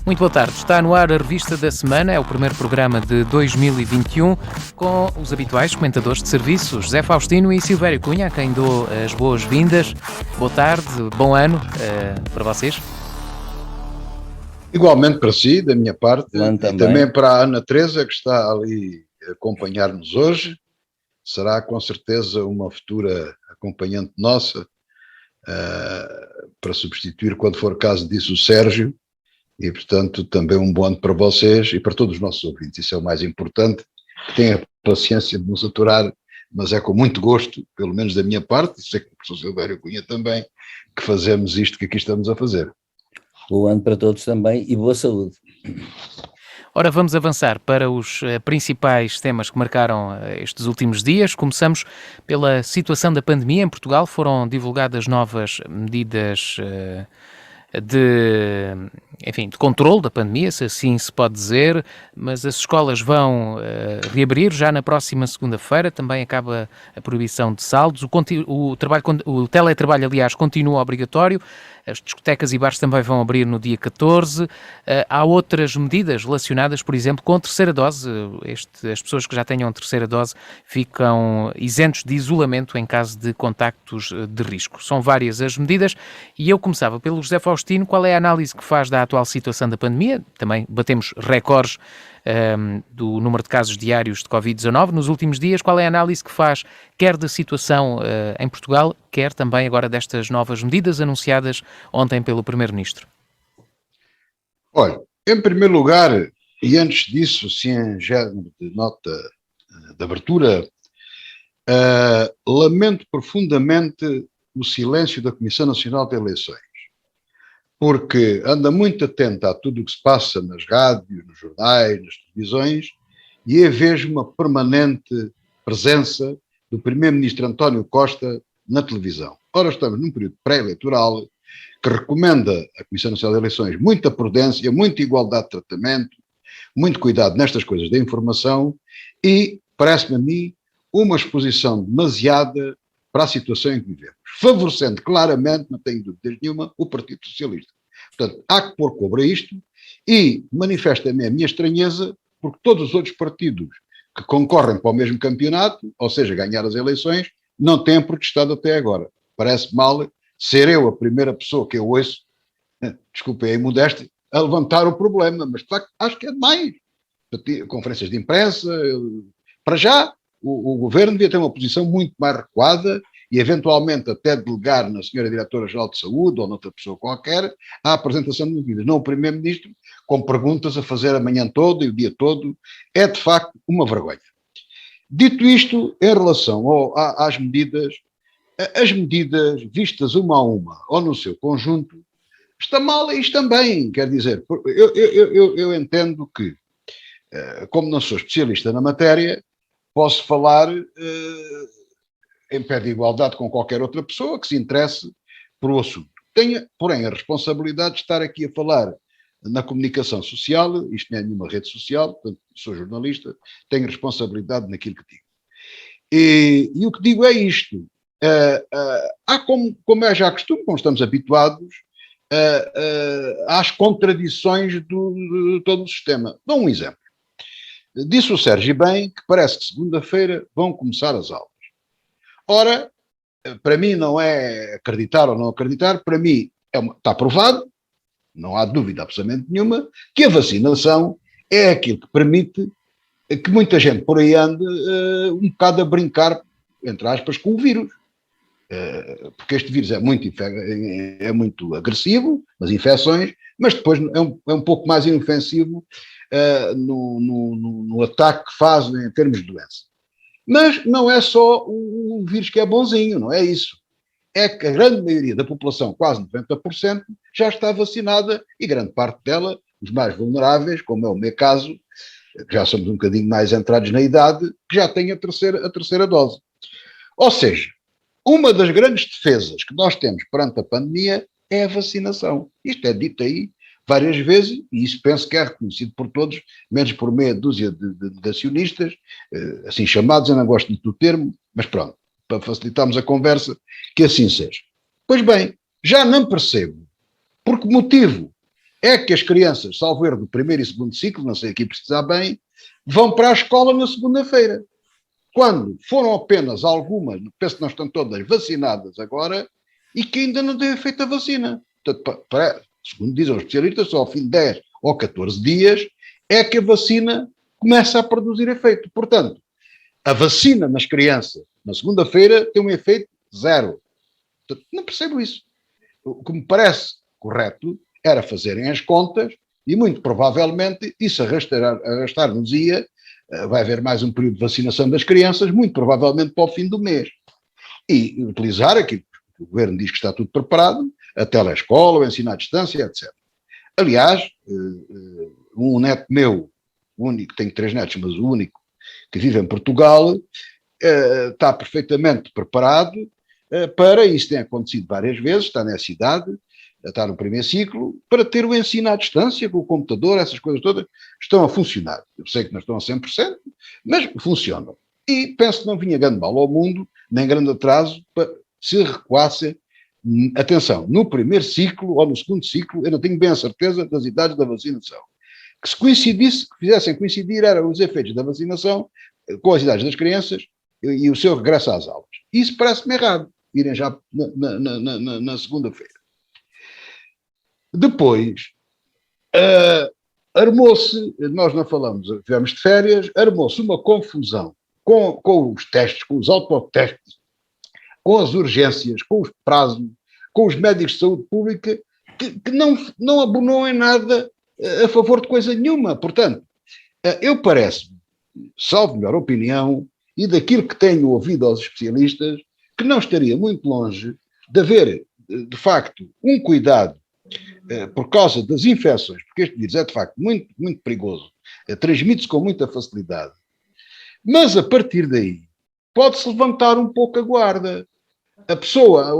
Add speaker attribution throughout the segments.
Speaker 1: Muito boa tarde. Está no ar a Revista da Semana, é o primeiro programa de 2021, com os habituais comentadores de serviço, José Faustino e Silvério Cunha, a quem dou as boas-vindas. Boa tarde, bom ano para vocês.
Speaker 2: Igualmente para si, da minha parte, e
Speaker 3: também
Speaker 2: para a Ana Teresa, que está ali a acompanhar-nos hoje. Será com certeza uma futura acompanhante nossa, para substituir, quando for caso disso, o Sérgio. E, portanto, também um bom ano para vocês e para todos os nossos ouvintes. Isso é o mais importante. Tenha paciência de nos aturar, mas é com muito gosto, pelo menos da minha parte, e sei que o professor Silvério Cunha também, que fazemos isto que aqui estamos a fazer.
Speaker 3: Bom ano para todos também e boa saúde.
Speaker 1: Ora, vamos avançar para os principais temas que marcaram estes últimos dias. Começamos pela situação da pandemia em Portugal. Foram divulgadas novas medidas de controle da pandemia, se assim se pode dizer, mas as escolas vão reabrir já na próxima segunda-feira. Também acaba a proibição de saldos. O teletrabalho, aliás, continua obrigatório. As discotecas e bares também vão abrir no dia 14. Há outras medidas relacionadas, por exemplo, com a terceira dose. As pessoas que já tenham a terceira dose ficam isentos de isolamento em caso de contactos de risco. São várias as medidas e eu começava pelo José Faustino. Qual é a análise que faz da atual situação da pandemia? Também batemos recordes do número de casos diários de Covid-19 nos últimos dias. Qual é a análise que faz, quer da situação em Portugal, quer também agora destas novas medidas anunciadas ontem pelo Primeiro-Ministro?
Speaker 2: Olha, em primeiro lugar, e antes disso, se em género de nota de abertura, lamento profundamente o silêncio da Comissão Nacional de Eleições, porque anda muito atenta a tudo o que se passa nas rádios, nos jornais, nas televisões, e eu vejo uma permanente presença do Primeiro-Ministro António Costa na televisão. Ora, estamos num período pré-eleitoral que recomenda à Comissão Nacional de Eleições muita prudência, muita igualdade de tratamento, muito cuidado nestas coisas da informação e, parece-me a mim, uma exposição demasiada para a situação em que vivemos, favorecendo claramente, não tenho dúvidas nenhuma, o Partido Socialista. Portanto, há que pôr cobra a isto e manifesta-me a minha estranheza porque todos os outros partidos que concorrem para o mesmo campeonato, ou seja, ganhar as eleições, não têm protestado até agora. Parece mal ser eu a primeira pessoa que eu ouço, desculpem a imodéstia, a levantar o problema, mas de facto acho que é demais. Conferências de imprensa, para já, o governo devia ter uma posição muito mais recuada e eventualmente até delegar na senhora Diretora-Geral de Saúde ou noutra pessoa qualquer a apresentação de medidas, não o Primeiro-Ministro, com perguntas a fazer a manhã toda e o dia todo. É de facto uma vergonha. Dito isto, em relação às medidas, as medidas vistas uma a uma ou no seu conjunto, está mal isto também, quer dizer, eu entendo que, como não sou especialista na matéria, posso falar em pé de igualdade com qualquer outra pessoa que se interesse por o assunto. Tenho, porém, a responsabilidade de estar aqui a falar na comunicação social, isto não é nenhuma rede social, portanto, sou jornalista, tenho responsabilidade naquilo que digo. E o que digo é isto, há como é já costume, como estamos habituados, às contradições de todo o sistema. Dou um exemplo. Disse o Sérgio bem que parece que segunda-feira vão começar as aulas. Ora, para mim não é acreditar ou não acreditar, para mim está provado, não há dúvida absolutamente nenhuma, que a vacinação é aquilo que permite que muita gente por aí ande um bocado a brincar, entre aspas, com o vírus. Porque este vírus é muito agressivo nas infecções, mas depois é um pouco mais inofensivo no ataque que faz em termos de doença. Mas não é só o vírus que é bonzinho, não é isso. É que a grande maioria da população, quase 90%, já está vacinada e grande parte dela, os mais vulneráveis, como é o meu caso, que já somos um bocadinho mais entrados na idade, que já têm a terceira dose. Ou seja, uma das grandes defesas que nós temos perante a pandemia é a vacinação. Isto é dito aí várias vezes, e isso penso que é reconhecido por todos, menos por meia dúzia de negacionistas, assim chamados, eu não gosto muito do termo, mas pronto, para facilitarmos a conversa, que assim seja. Pois bem, já não percebo por que motivo é que as crianças, salvo erro do primeiro e segundo ciclo, não sei aqui precisar bem, vão para a escola na segunda-feira. Quando foram apenas algumas, penso que não estão todas vacinadas agora, e que ainda não têm feito a vacina. Portanto, segundo dizem os especialistas, só ao fim de 10 ou 14 dias é que a vacina começa a produzir efeito. Portanto, a vacina nas crianças na segunda-feira tem um efeito zero. Portanto, não percebo isso. O que me parece correto era fazerem as contas e muito provavelmente isso arrastar-nos-ia, vai haver mais um período de vacinação das crianças, muito provavelmente para o fim do mês. E utilizar aquilo que o governo diz que está tudo preparado, a telescola, o ensino à distância, etc. Aliás, um neto meu, o único, tenho 3 netos, mas o único que vive em Portugal, está perfeitamente preparado para, isso tem acontecido várias vezes, está nessa idade, está no primeiro ciclo, para ter o ensino à distância, com o computador, essas coisas todas, estão a funcionar. Eu sei que não estão a 100%, mas funcionam. E penso que não vinha grande mal ao mundo, nem grande atraso, para se recuasse, atenção, no primeiro ciclo ou no segundo ciclo, eu não tenho bem a certeza das idades da vacinação. Que se coincidisse, que fizessem coincidir, eram os efeitos da vacinação com as idades das crianças e o seu regresso às aulas. Isso parece-me errado, irem já na segunda-feira. Depois, armou-se, nós não falamos, tivemos de férias, armou-se uma confusão com os testes, com os autotestes, com as urgências, com os prazos, com os médicos de saúde pública, que não abonou em nada a favor de coisa nenhuma. Portanto, eu parece-me, salvo melhor opinião, e daquilo que tenho ouvido aos especialistas, que não estaria muito longe de haver, de facto, um cuidado por causa das infecções, porque este vírus é, de facto, muito, muito perigoso, transmite-se com muita facilidade, mas a partir daí pode-se levantar um pouco a guarda. A pessoa,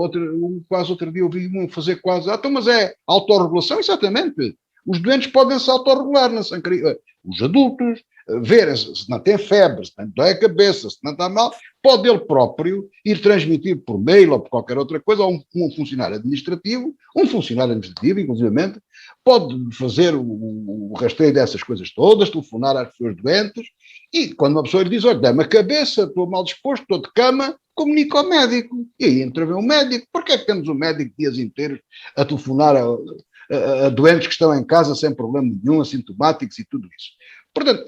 Speaker 2: quase outro dia ouvi um fazer quase, então, mas é autorregulação, exatamente. Os doentes podem se autorregular, os adultos, verem se não tem febre, se não dói a cabeça, se não está mal, pode ele próprio ir transmitir por mail ou por qualquer outra coisa a um funcionário administrativo, inclusivamente, pode fazer o rastreio dessas coisas todas, telefonar às pessoas doentes, e quando uma pessoa lhe diz, olha, dá-me a cabeça, estou mal disposto, estou de cama, comunica ao médico. E aí entra bem o médico. Porquê é que temos um médico dias inteiros a telefonar a doentes que estão em casa sem problema nenhum, assintomáticos e tudo isso? Portanto,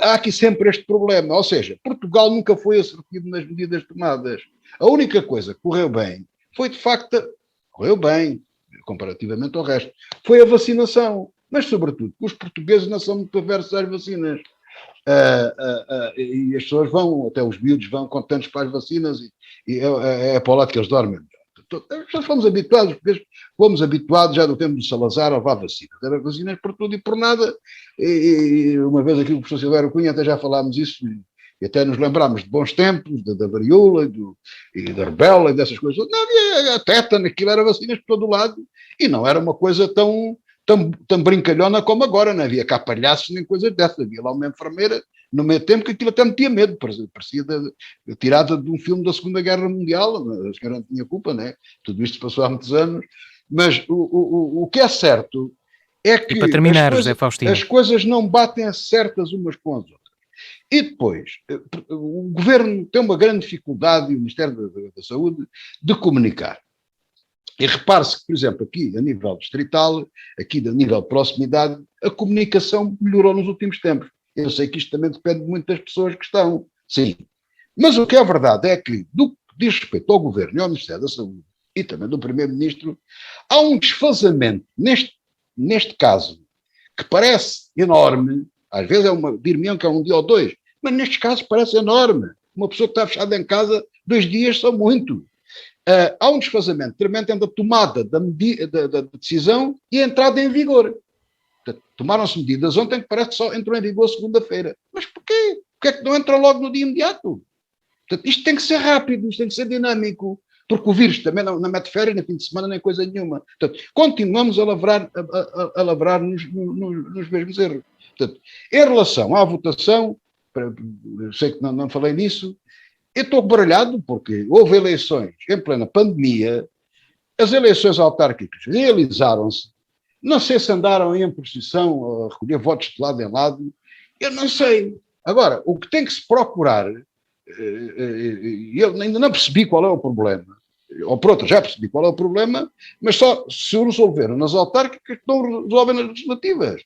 Speaker 2: há aqui sempre este problema, ou seja, Portugal nunca foi assertivo nas medidas tomadas. A única coisa que correu bem foi, de facto, correu bem, comparativamente ao resto, foi a vacinação. Mas, sobretudo, os portugueses não são muito aversos às vacinas. E as pessoas vão, até os miúdos vão contentes para as vacinas e é para o lado que eles dormem. Já fomos habituados, já no tempo do Salazar, a levar vacinas. Eram vacinas por tudo e por nada. E uma vez aqui o professor Silvério Cunha, até já falámos isso, e até nos lembrámos de bons tempos, da varíola e da rubéola e dessas coisas. Não havia a tétano, aquilo era vacinas por todo lado, e não era uma coisa tão brincalhona como agora, não havia cá palhaços nem coisas dessas. Havia lá uma enfermeira, no meio tempo, que aquilo até me tinha medo, parecia tirada de um filme da Segunda Guerra Mundial, a senhora não tinha culpa, né? Tudo isto passou há muitos anos, mas o que é certo é que
Speaker 1: para terminar, José Faustino,
Speaker 2: as coisas não batem certas umas com as outras. E depois, o governo tem uma grande dificuldade, e o Ministério da Saúde, de comunicar. E repare-se que, por exemplo, aqui a nível distrital, aqui a nível de proximidade, a comunicação melhorou nos últimos tempos. Eu sei que isto também depende muito das pessoas que estão, sim. Mas o que é verdade é que, do que diz respeito ao Governo e ao Ministério da Saúde, e também do Primeiro-Ministro, há um desfazamento, neste caso, que parece enorme, às vezes dir-me-ão que é um dia ou dois, mas nestes casos parece enorme. Uma pessoa que está fechada em casa 2 dias são muito. Há um desfazamento tremendo entre a tomada da decisão e a entrada em vigor. Tomaram-se medidas ontem que parece que só entrou em vigor segunda-feira. Mas porquê? Porquê é que não entra logo no dia imediato? Portanto, isto tem que ser rápido, isto tem que ser dinâmico, porque o vírus também não mete férias, nem fim de semana, nem coisa nenhuma. Portanto, continuamos a lavrar nos mesmos erros. Portanto, em relação à votação, eu sei que não falei nisso, eu estou baralhado porque houve eleições em plena pandemia, as eleições autárquicas realizaram-se Não sei se andaram em procissão a recolher votos de lado em lado, eu não sei. Agora, o que tem que se procurar, eu ainda não percebi qual é o problema, ou pronto, já percebi qual é o problema, mas só se o resolveram nas autárquicas, não resolvem nas legislativas.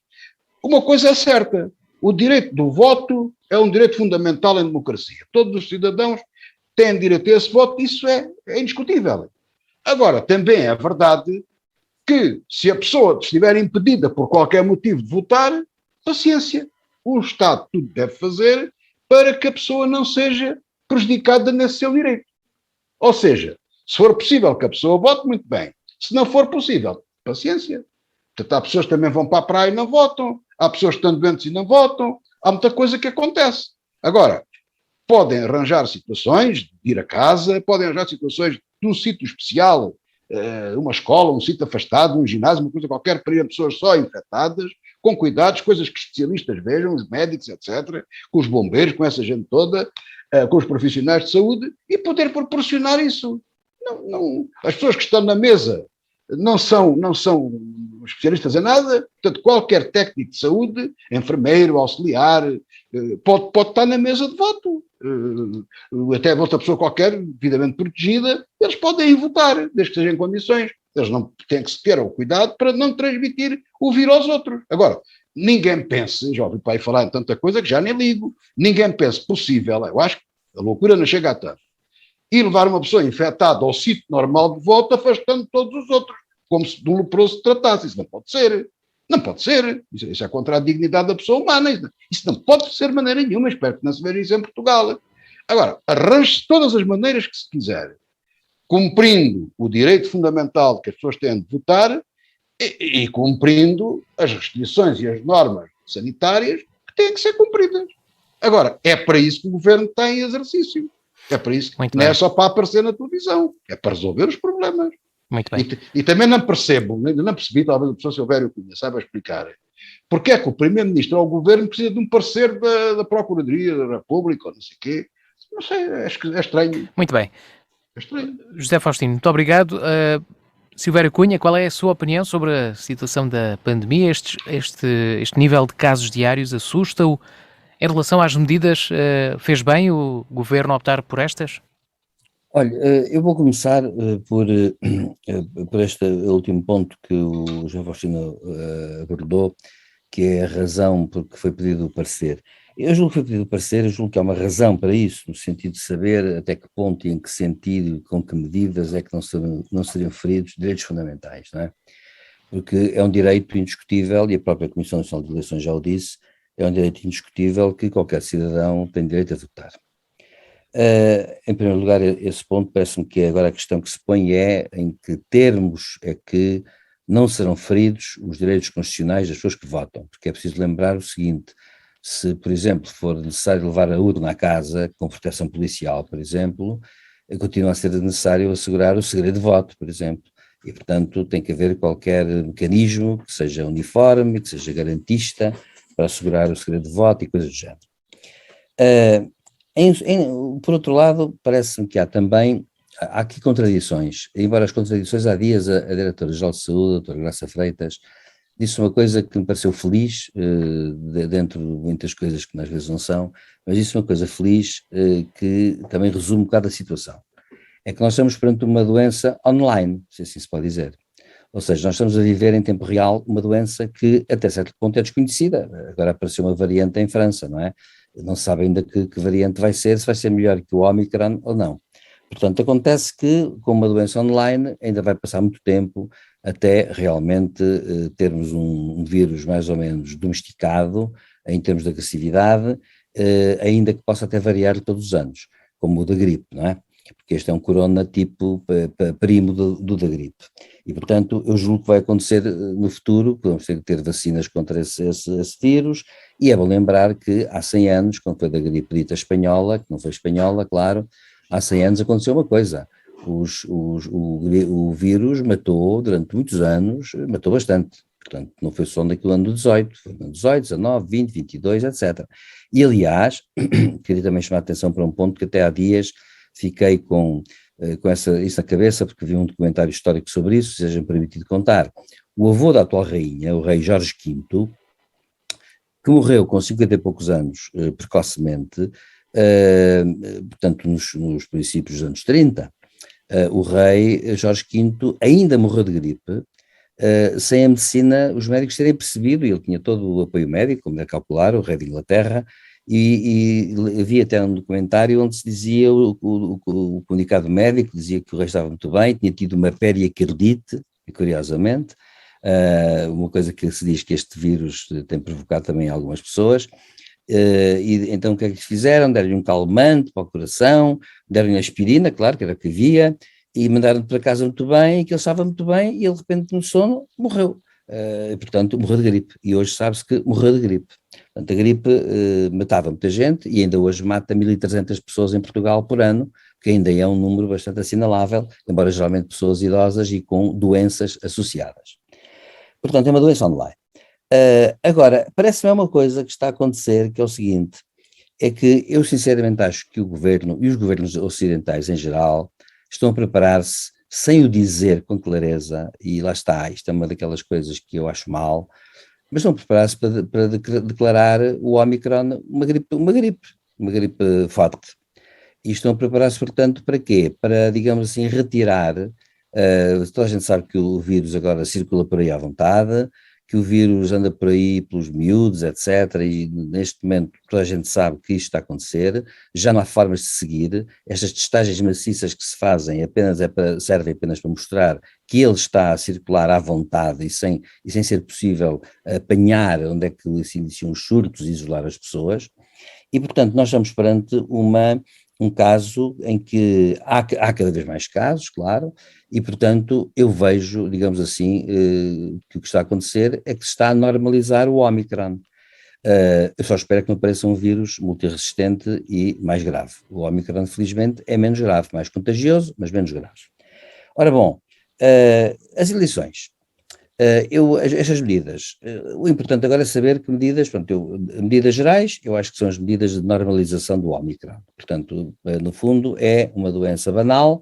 Speaker 2: Uma coisa é certa, o direito do voto é um direito fundamental em democracia. Todos os cidadãos têm direito a esse voto, isso é indiscutível. Agora, também é verdade que se a pessoa estiver impedida por qualquer motivo de votar, paciência. O Estado tudo deve fazer para que a pessoa não seja prejudicada nesse seu direito. Ou seja, se for possível que a pessoa vote, muito bem. Se não for possível, paciência. Portanto, há pessoas que também vão para a praia e não votam, há pessoas que estão doentes e não votam, há muita coisa que acontece. Agora, podem arranjar situações de ir a casa, podem arranjar situações de um sítio especial, uma escola, um sítio afastado, um ginásio, uma coisa qualquer, para ir a pessoas só infectadas, com cuidados, coisas que especialistas vejam, os médicos, etc., com os bombeiros, com essa gente toda, com os profissionais de saúde, e poder proporcionar isso. As pessoas que estão na mesa não são especialistas em nada, portanto, qualquer técnico de saúde, enfermeiro, auxiliar, pode estar na mesa de voto. Até outra pessoa qualquer, devidamente protegida, eles podem ir votar, desde que sejam em condições. Eles não têm que se ter o cuidado para não transmitir o vírus aos outros. Agora, ninguém pense, já ouvi o pai falar em tanta coisa que já nem ligo, ninguém pense possível, eu acho que a loucura não chega a tanto, e levar uma pessoa infectada ao sítio normal de voto, afastando todos os outros, como se de um leproso se tratasse. Isso não pode ser. Não pode ser. Isso é contra a dignidade da pessoa humana. Isso não pode ser de maneira nenhuma. Espero que não se veja isso em Portugal. Agora, arranje-se todas as maneiras que se quiser, cumprindo o direito fundamental que as pessoas têm de votar e cumprindo as restrições e as normas sanitárias que têm que ser cumpridas. Agora, é para isso que o governo tem exercício. É para isso que não é só para aparecer na televisão. É para resolver os problemas.
Speaker 1: Muito bem.
Speaker 2: E também não percebo, ainda não percebi, talvez a pessoa Silvério Cunha saiba explicar, porque é que o Primeiro-Ministro ou o Governo precisa de um parecer da Procuradoria da República ou não sei o quê. Não sei, é estranho.
Speaker 1: Muito bem.
Speaker 2: É estranho.
Speaker 1: José Faustino, muito obrigado. Silvério Cunha, qual é a sua opinião sobre a situação da pandemia? Este nível de casos diários assusta-o? Em relação às medidas, fez bem o Governo optar por estas?
Speaker 3: Olha, eu vou começar por este último ponto que o João Faustino abordou, que é a razão por que foi pedido o parecer. Eu julgo que foi pedido o parecer, eu julgo que há uma razão para isso, no sentido de saber até que ponto e em que sentido e com que medidas é que não seriam feridos direitos fundamentais, não é? Porque é um direito indiscutível, e a própria Comissão Nacional de Eleições já o disse, é um direito indiscutível que qualquer cidadão tem direito a votar. Em primeiro lugar, esse ponto parece-me que agora a questão que se põe é em que termos é que não serão feridos os direitos constitucionais das pessoas que votam, porque é preciso lembrar o seguinte: se, por exemplo, for necessário levar a urna à casa com proteção policial, por exemplo, continua a ser necessário assegurar o segredo de voto, por exemplo, e portanto tem que haver qualquer mecanismo que seja uniforme, que seja garantista para assegurar o segredo de voto e coisas do género. Por outro lado, parece-me que há aqui contradições, embora as contradições, há dias a Diretora-Geral de Saúde, a doutora Graça Freitas, disse uma coisa que me pareceu feliz, dentro de muitas coisas que às vezes não são, mas disse uma coisa feliz que também resume um bocado a situação. É que nós estamos perante uma doença online, se assim se pode dizer. Ou seja, nós estamos a viver em tempo real uma doença que até certo ponto é desconhecida. Agora apareceu uma variante em França, não é? Não se sabe ainda que variante vai ser, se vai ser melhor que o Omicron ou não. Portanto, acontece que com uma doença online ainda vai passar muito tempo até realmente termos um vírus mais ou menos domesticado em termos de agressividade, ainda que possa até variar todos os anos, como o da gripe, não é? Porque este é um corona tipo primo do da gripe. E, portanto, eu julgo que vai acontecer no futuro, podemos ter vacinas contra esse vírus, e é bom lembrar que há 100 anos, quando foi da gripe dita espanhola, que não foi espanhola, claro, há 100 anos aconteceu uma coisa: o vírus matou durante muitos anos, matou bastante. Portanto, não foi só naquele ano do 18, foi no 18, 19, 20, 22, etc. E, aliás, queria também chamar a atenção para um ponto que até há dias fiquei com isso na cabeça, porque vi um documentário histórico sobre isso, seja-me permitido contar. o avô da atual rainha, o rei Jorge V, que morreu com 50 e poucos anos, precocemente, portanto nos princípios dos anos 30, o rei Jorge V ainda morreu de gripe, sem a medicina, os médicos terem percebido, e ele tinha todo o apoio médico, como é calcular, o rei de Inglaterra, e havia até um documentário onde se dizia, o comunicado médico dizia que o rei estava muito bem, tinha tido uma periacardite, curiosamente, uma coisa que se diz que este vírus tem provocado também em algumas pessoas, e então o que é que eles fizeram? Deram-lhe um calmante para o coração, deram-lhe aspirina, claro, que era o que havia, e mandaram-no para casa muito bem, e que ele estava muito bem, e ele de repente no sono morreu. Portanto, morreu de gripe, e hoje sabe-se que morreu de gripe. Portanto, a gripe matava muita gente, e ainda hoje mata 1.300 pessoas em Portugal por ano, que ainda é um número bastante assinalável, embora geralmente pessoas idosas e com doenças associadas. Portanto, é uma doença online. Agora, parece-me uma coisa que está a acontecer, que é o seguinte, é que eu sinceramente acho que o governo, e os governos ocidentais em geral, estão a preparar-se, sem o dizer com clareza, e lá está, isto é uma daquelas coisas que eu acho mal, mas estão a preparar-se para declarar o Omicron uma gripe forte. E estão a preparar-se, portanto, para quê? Para, digamos assim, retirar, toda a gente sabe que o vírus agora circula por aí à vontade, que o vírus anda por aí pelos miúdos, etc. E neste momento toda a gente sabe que isto está a acontecer, já não há formas de seguir, estas testagens maciças que se fazem servem apenas para mostrar que ele está a circular à vontade e sem ser possível apanhar onde é que se iniciam os surtos e isolar as pessoas, e portanto nós estamos perante um caso em que há cada vez mais casos, claro, e portanto eu vejo, digamos assim, que o que está a acontecer é que se está a normalizar o Omicron. Eu só espero que não pareça um vírus multiresistente e mais grave. O Omicron, felizmente, é menos grave, mais contagioso, mas menos grave. Ora bom, as eleições. Estas medidas, o importante agora é saber que medidas, medidas gerais, eu acho que são as medidas de normalização do Ómicron. Portanto, no fundo, é uma doença banal,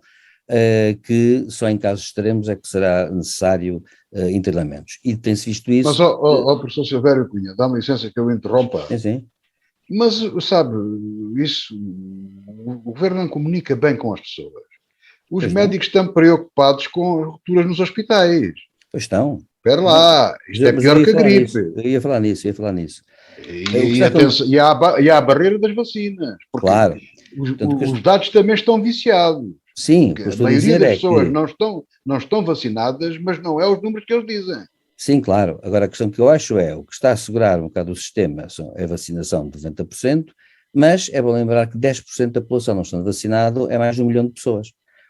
Speaker 3: que só em casos extremos é que será necessário internamentos. E tem-se visto isso.
Speaker 2: Mas, professor Silvério Cunha, dá-me licença que eu interrompa.
Speaker 3: Sim.
Speaker 2: Mas, sabe, isso, o governo não comunica bem com as pessoas. Os médicos estão preocupados com rupturas nos hospitais.
Speaker 3: Pois estão.
Speaker 2: Espera lá, isto é pior que a gripe.
Speaker 3: Eu ia falar nisso.
Speaker 2: E há a barreira das vacinas. Porque
Speaker 3: claro.
Speaker 2: Os dados também estão viciados.
Speaker 3: Sim,
Speaker 2: a maioria das pessoas não estão vacinadas, mas não é os números que eles dizem.
Speaker 3: Sim, claro. Agora a questão que eu acho é, o que está a assegurar um bocado o sistema é a vacinação de 90%, mas é bom lembrar que 10% da população não estando vacinado é mais de 1 milhão de pessoas.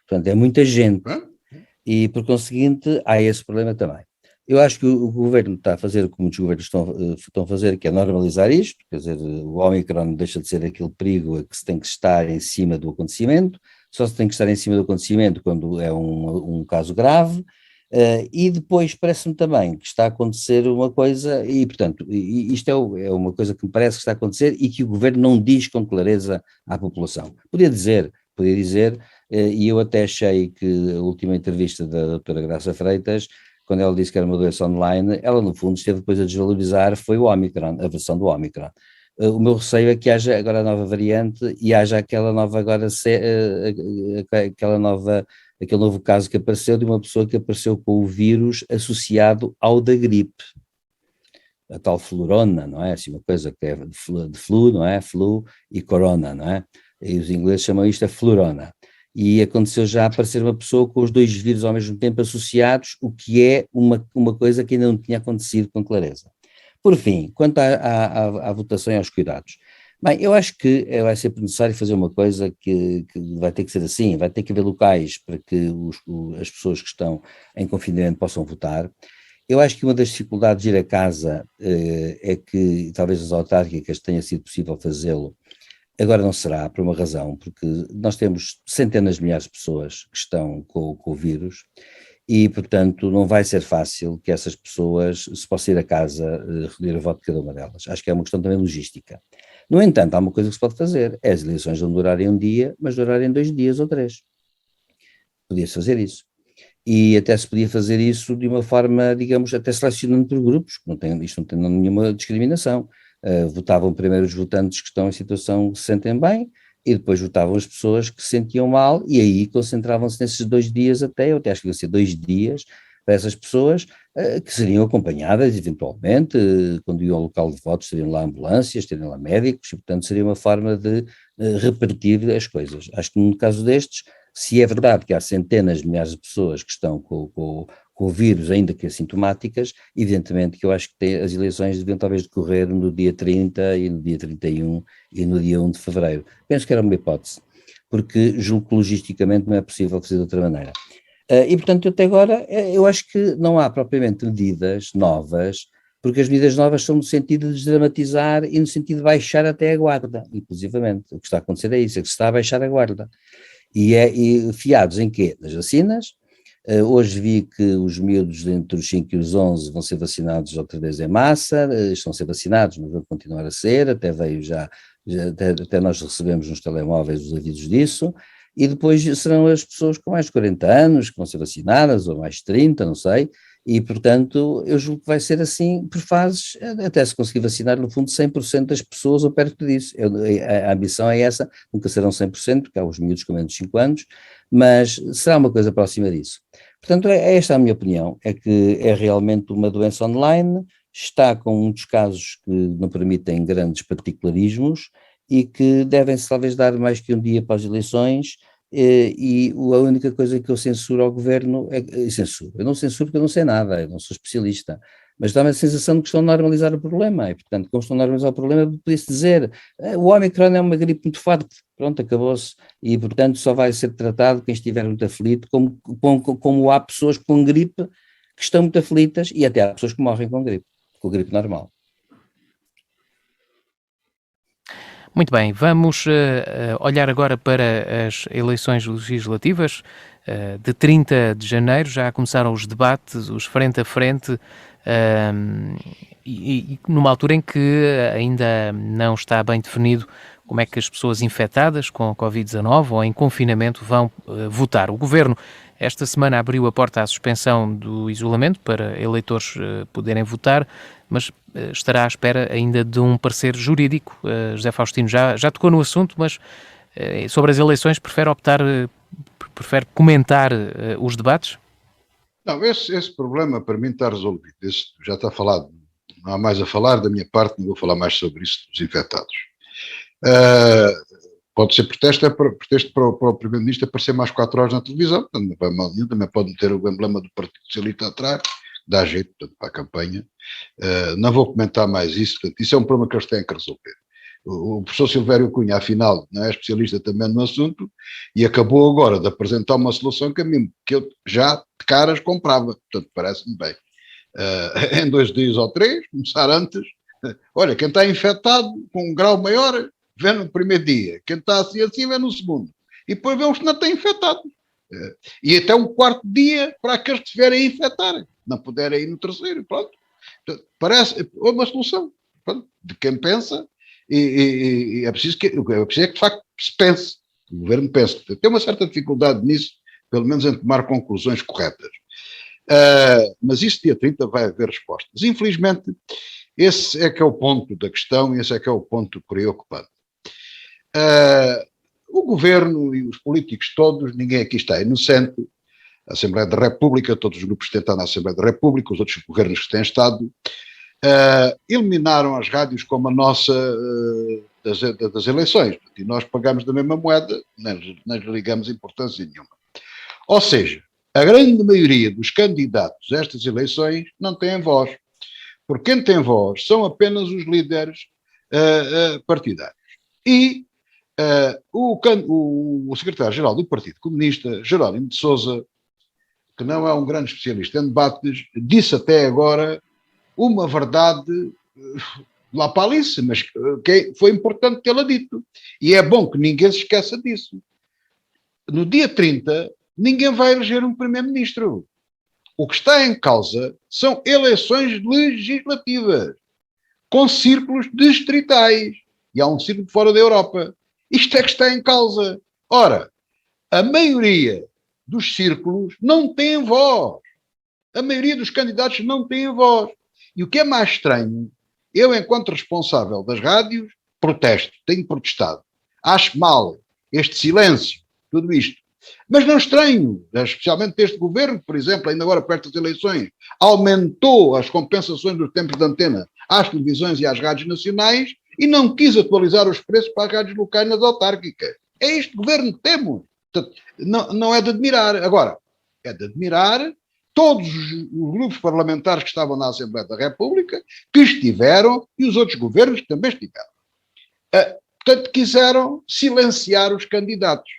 Speaker 3: Portanto, é muita gente. E, por conseguinte, há esse problema também. Eu acho que o governo está a fazer o que muitos governos estão a fazer, que é normalizar isto, quer dizer, o Omicron deixa de ser aquele perigo a que se tem que estar em cima do acontecimento, só se tem que estar em cima do acontecimento quando é um caso grave, e depois parece-me também que está a acontecer uma coisa, e portanto, isto é uma coisa que me parece que está a acontecer e que o governo não diz com clareza à população. Podia dizer, e eu até achei que a última entrevista da doutora Graça Freitas, quando ela disse que era uma doença online, ela no fundo esteve depois a desvalorizar, foi o Omicron, a versão do Omicron. O meu receio é que haja agora a nova variante e haja aquela nova agora, aquele novo caso que apareceu de uma pessoa que apareceu com o vírus associado ao da gripe, a tal flurona, não é? Assim, uma coisa que é de flu, não é? Flu e corona, não é? E os ingleses chamam isto a flurona. E aconteceu já aparecer uma pessoa com os dois vírus ao mesmo tempo associados, o que é uma coisa que ainda não tinha acontecido com clareza. Por fim, quanto à votação e aos cuidados, bem, eu acho que vai ser necessário fazer uma coisa que vai ter que ser assim, vai ter que haver locais para que as pessoas que estão em confinamento possam votar. Eu acho que uma das dificuldades de ir a casa é que talvez as autárquicas tenha sido possível fazê-lo. Agora não será, por uma razão, porque nós temos centenas de milhares de pessoas que estão com o vírus e, portanto, não vai ser fácil que essas pessoas se possam ir a casa recolher o voto de cada uma delas. Acho que é uma questão também logística. No entanto, há uma coisa que se pode fazer, é as eleições não durarem um dia, mas durarem 2 dias ou 3. Podia-se fazer isso. e até se podia fazer isso de uma forma, digamos, até selecionando por grupos, isto não tem nenhuma discriminação. Votavam primeiro os votantes que estão em situação que se sentem bem, e depois votavam as pessoas que se sentiam mal, e aí concentravam-se nesses 2 dias eu até acho que ia ser 2 dias, para essas pessoas que seriam acompanhadas, eventualmente, quando iam ao local de votos, teriam lá ambulâncias, teriam lá médicos, e portanto seria uma forma de repartir as coisas. Acho que no caso destes, se é verdade que há centenas de milhares de pessoas que estão com o vírus, ainda que assintomáticas, evidentemente que eu acho que as eleições deviam talvez decorrer no dia 30 e no dia 31 e no dia 1 de fevereiro. Penso que era uma hipótese, porque julgo que logisticamente não é possível fazer de outra maneira. E portanto, até agora, eu acho que não há propriamente medidas novas, porque as medidas novas são no sentido de desdramatizar e no sentido de baixar até a guarda, inclusivamente. O que está a acontecer é isso, é que se está a baixar a guarda. E fiados em quê? Nas vacinas. Hoje vi que os miúdos entre os 5 e os 11 vão ser vacinados outra vez em massa, estão a ser vacinados, mas vão continuar a ser, até veio até nós recebemos nos telemóveis os avisos disso, e depois serão as pessoas com mais de 40 anos que vão ser vacinadas, ou mais de 30, não sei, e portanto eu julgo que vai ser assim por fases, até se conseguir vacinar no fundo 100% das pessoas ou perto disso. A ambição é essa, nunca serão 100%, porque há os miúdos com menos de 5 anos, mas será uma coisa próxima disso. Portanto, esta a minha opinião, é que é realmente uma doença online, está com muitos casos que não permitem grandes particularismos e que devem-se talvez dar mais que um dia para as eleições, e a única coisa que eu censuro ao governo eu não censuro porque eu não sei nada, eu não sou especialista, mas dá-me a sensação de que estão a normalizar o problema, e portanto, como estão a normalizar o problema, podia-se dizer, o Omicron é uma gripe muito forte, pronto, acabou-se, e portanto só vai ser tratado quem estiver muito aflito, como há pessoas com gripe que estão muito aflitas, e até há pessoas que morrem com gripe normal.
Speaker 1: Muito bem, vamos olhar agora para as eleições legislativas de 30 de janeiro. Já começaram os debates, os frente a frente, e numa altura em que ainda não está bem definido como é que as pessoas infectadas com Covid-19 ou em confinamento vão votar. O Governo esta semana abriu a porta à suspensão do isolamento para eleitores poderem votar, mas estará à espera ainda de um parecer jurídico. José Faustino já tocou no assunto, mas sobre as eleições prefere comentar os debates?
Speaker 2: Não, esse problema para mim está resolvido. Esse já está falado. Não há mais a falar da minha parte, não vou falar mais sobre isso dos infectados. Pode ser pretexto para o Primeiro-Ministro aparecer mais 4 horas na televisão, não vai mal nenhum, também pode meter o emblema do Partido Socialista atrás, dá jeito, portanto, para a campanha. Não vou comentar mais isso, portanto, isso é um problema que eles têm que resolver. O professor Silvério Cunha, afinal, não é especialista também no assunto, e acabou agora de apresentar uma solução que eu já de caras comprava, portanto, parece-me bem. Em 2 dias ou 3, começar antes, olha, quem está infectado com um grau maior, vê no primeiro dia, quem está assim, vê no segundo, e depois vê os que não têm infectado. E até um 4º dia para aqueles que estiverem a infectar, não puderem ir no 3º, pronto. Parece uma solução, pronto, de quem pensa, e é preciso que de facto se pense, o governo pense. Tem uma certa dificuldade nisso, pelo menos em tomar conclusões corretas. Mas isso dia 30 vai haver respostas. Infelizmente, esse é que é o ponto da questão, e esse é que é o ponto preocupante. O governo e os políticos todos, ninguém aqui está inocente. A Assembleia da República, todos os grupos que têm estado na Assembleia da República, os outros governos que têm estado, eliminaram as rádios como a nossa das eleições, e nós pagamos da mesma moeda, não ligamos importância nenhuma. Ou seja, a grande maioria dos candidatos a estas eleições não têm voz, porque quem tem voz são apenas os líderes partidários. E o secretário-geral do Partido Comunista, Jerónimo de Sousa, que não é um grande especialista em debates, disse até agora uma verdade lá para Alice, mas que foi importante tê-la dito. E é bom que ninguém se esqueça disso. No dia 30, ninguém vai eleger um primeiro-ministro. O que está em causa são eleições legislativas, com círculos distritais. E há um círculo fora da Europa. Isto é que está em causa. Ora, a maioria dos círculos não têm voz. A maioria dos candidatos não têm voz. E o que é mais estranho, eu, enquanto responsável das rádios, protesto, tenho protestado. Acho mal este silêncio, tudo isto. Mas não estranho, especialmente deste governo, por exemplo, ainda agora perto das eleições, aumentou as compensações dos tempos de antena às televisões e às rádios nacionais e não quis atualizar os preços para as rádios locais nas autárquicas. É este governo que temos. Portanto, não é de admirar. Agora, é de admirar todos os grupos parlamentares que estavam na Assembleia da República, que estiveram, e os outros governos que também estiveram. Portanto, quiseram silenciar os candidatos.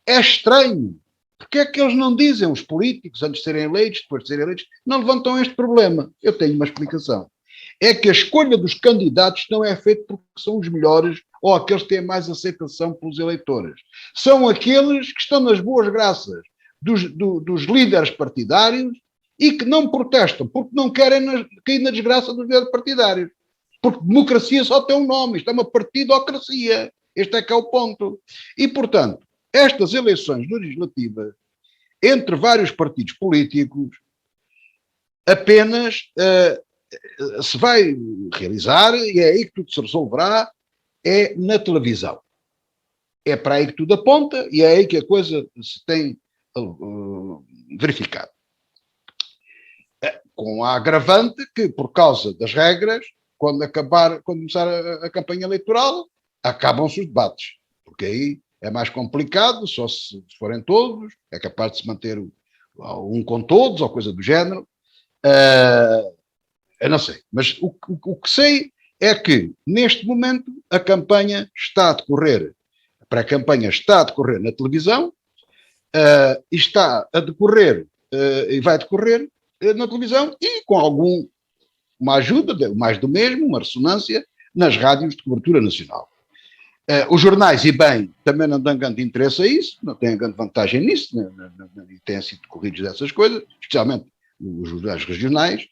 Speaker 2: É estranho. Porque é que eles não dizem, os políticos, antes de serem eleitos, depois de serem eleitos, não levantam este problema? Eu tenho uma explicação. É que a escolha dos candidatos não é feita porque são os melhores ou aqueles que têm mais aceitação pelos eleitores. São aqueles que estão nas boas graças dos líderes partidários e que não protestam, porque não querem cair na desgraça dos líderes partidários. Porque democracia só tem um nome, isto é uma partidocracia. Este é que é o ponto. E, portanto, estas eleições legislativas, entre vários partidos políticos, apenas se vai realizar, e é aí que tudo se resolverá, é na televisão. É para aí que tudo aponta e é aí que a coisa se tem verificado. Com a agravante que, por causa das regras, quando começar a campanha eleitoral, acabam-se os debates, porque aí é mais complicado, só se forem todos, é capaz de se manter um com todos, ou coisa do género. Eu não sei, mas o que sei é que, neste momento, a campanha está a decorrer, a pré-campanha está a decorrer na televisão, e está a decorrer, e vai decorrer na televisão, e com uma ajuda, mais do mesmo, uma ressonância, nas rádios de cobertura nacional. Os jornais, e bem, também não dão grande interesse a isso, não têm grande vantagem nisso, e têm sido corridos dessas coisas, especialmente os jornais regionais,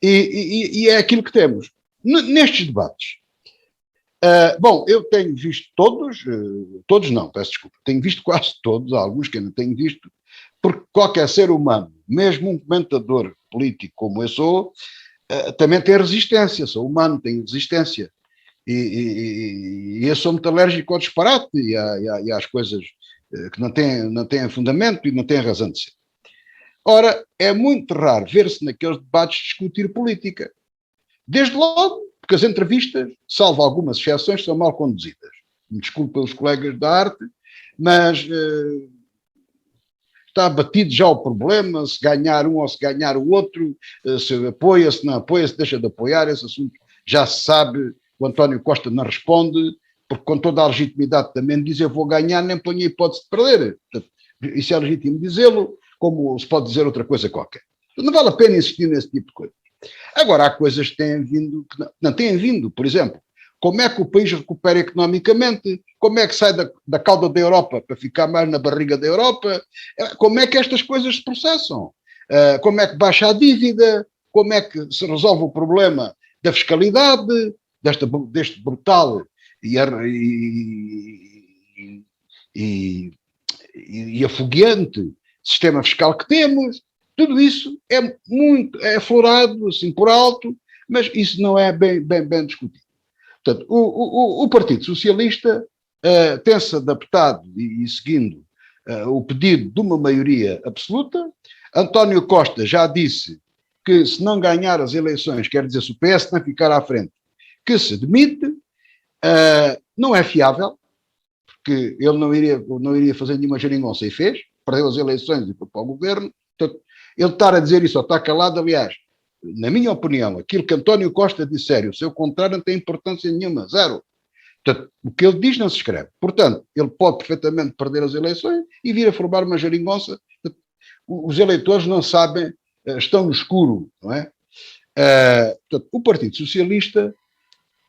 Speaker 2: e é aquilo que temos. Nestes debates, bom, eu tenho visto todos não, peço desculpa, tenho visto quase todos, há alguns que eu não tenho visto, porque qualquer ser humano, mesmo um comentador político como eu sou, também tem resistência, sou humano, tenho resistência. E eu sou muito alérgico ao disparate e às coisas que não têm fundamento e não têm razão de ser. Ora, é muito raro ver-se naqueles debates discutir política. Desde logo, porque as entrevistas, salvo algumas exceções, são mal conduzidas. Me desculpe pelos colegas da arte, mas está batido já o problema, se ganhar um ou se ganhar o outro, se apoia, se não apoia, se deixa de apoiar, esse assunto já se sabe. O António Costa não responde, porque com toda a legitimidade também diz eu vou ganhar, nem põe a hipótese de perder. Portanto, isso é legítimo dizê-lo, como se pode dizer outra coisa qualquer. Não vale a pena insistir nesse tipo de coisa. Agora, há coisas que têm vindo, que não têm vindo, por exemplo, como é que o país recupera economicamente, como é que sai da cauda da Europa para ficar mais na barriga da Europa, como é que estas coisas se processam, como é que baixa a dívida, como é que se resolve o problema da fiscalidade, deste brutal e afogueante sistema fiscal que temos. Tudo isso é aflorado assim por alto, mas isso não é bem discutido. Portanto, o Partido Socialista tem-se adaptado e seguindo o pedido de uma maioria absoluta. António Costa já disse que se não ganhar as eleições, quer dizer, se o PS não ficar à frente, que se demite, não é fiável, porque ele não iria fazer nenhuma geringonça e fez, perdeu as eleições e foi para o governo. Portanto, ele estar a dizer isso ou estar calado, aliás, na minha opinião, aquilo que António Costa disser, o seu contrário não tem importância nenhuma, zero. Portanto, o que ele diz não se escreve. Portanto, ele pode perfeitamente perder as eleições e vir a formar uma geringonça. Os eleitores não sabem, estão no escuro, não é? Portanto, o Partido Socialista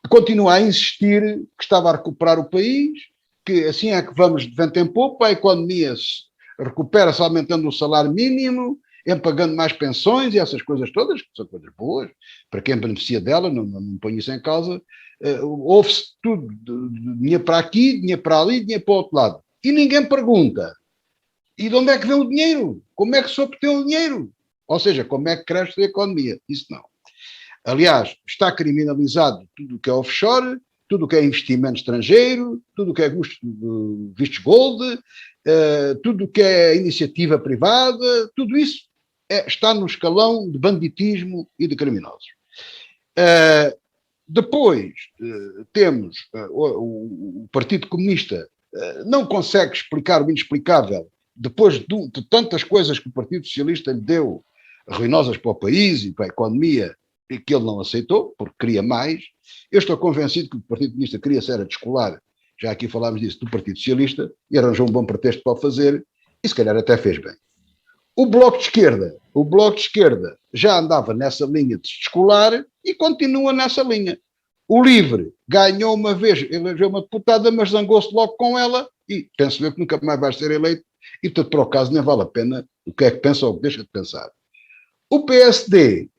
Speaker 2: continua a insistir que estava a recuperar o país, que assim é que vamos de vento em popa, a economia recupera-se aumentando o salário mínimo, pagando mais pensões e essas coisas todas, que são coisas boas, para quem beneficia dela, não ponho isso em causa. Houve-se tudo, dinheiro para aqui, dinheiro para ali, dinheiro para o outro lado. E ninguém pergunta, E de onde é que vem o dinheiro? Como é que se obtém o dinheiro? Ou seja, como é que cresce a economia? Isso não. Aliás, está criminalizado tudo o que é offshore, tudo o que é investimento estrangeiro, tudo o que é vistos gold, tudo o que é iniciativa privada, tudo isso está no escalão de banditismo e de criminosos. Depois temos o Partido Comunista não consegue explicar o inexplicável depois de tantas coisas que o Partido Socialista lhe deu, ruinosas para o país e para a economia, e que ele não aceitou, porque queria mais. Eu estou convencido que o Partido Comunista queria ser descolar, já aqui falámos disso, do Partido Socialista, e arranjou um bom pretexto para o fazer, e se calhar até fez bem. O Bloco de Esquerda já andava nessa linha de se descolar e continua nessa linha. O LIVRE ganhou uma vez, elegeu uma deputada, mas zangou-se logo com ela e penso eu que nunca mais vai ser eleito e, portanto, por acaso, nem vale a pena o que é que pensa ou o que deixa de pensar. O PSD,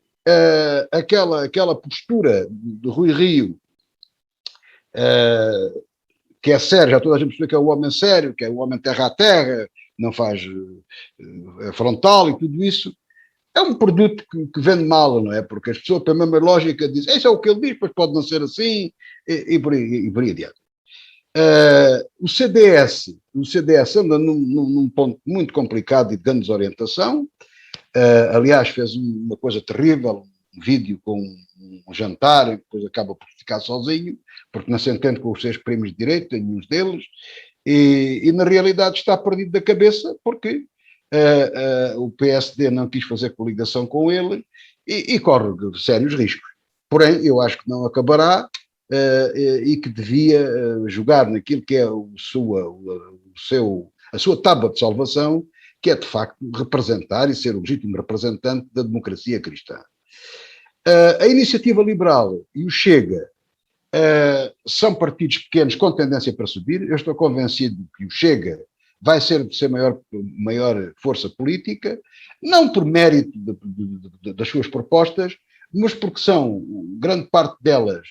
Speaker 2: aquela postura de Rui Rio, que é sério, já toda a gente percebeu que é o homem sério, que é o homem terra a terra, não faz frontal e tudo isso, é um produto que vende mal, não é? Porque as pessoas, pela mesma lógica, dizem, isso é o que ele diz, pois pode não ser assim, e por aí adiante. O CDS anda num ponto muito complicado e de grande desorientação. Aliás, fez uma coisa terrível, um vídeo com um jantar, e depois acaba por ficar sozinho, porque não se entende com os seus primos de direita, nenhum deles, e na realidade está perdido da cabeça, porque o PSD não quis fazer coligação com ele e corre sérios riscos. Porém, eu acho que não acabará e que devia jogar naquilo que é a sua tábua de salvação, que é de facto representar e ser o legítimo representante da democracia cristã. A Iniciativa Liberal e o Chega são partidos pequenos com tendência para subir. Eu estou convencido que o Chega vai ser maior força política, não por mérito das suas propostas, mas porque são, grande parte delas,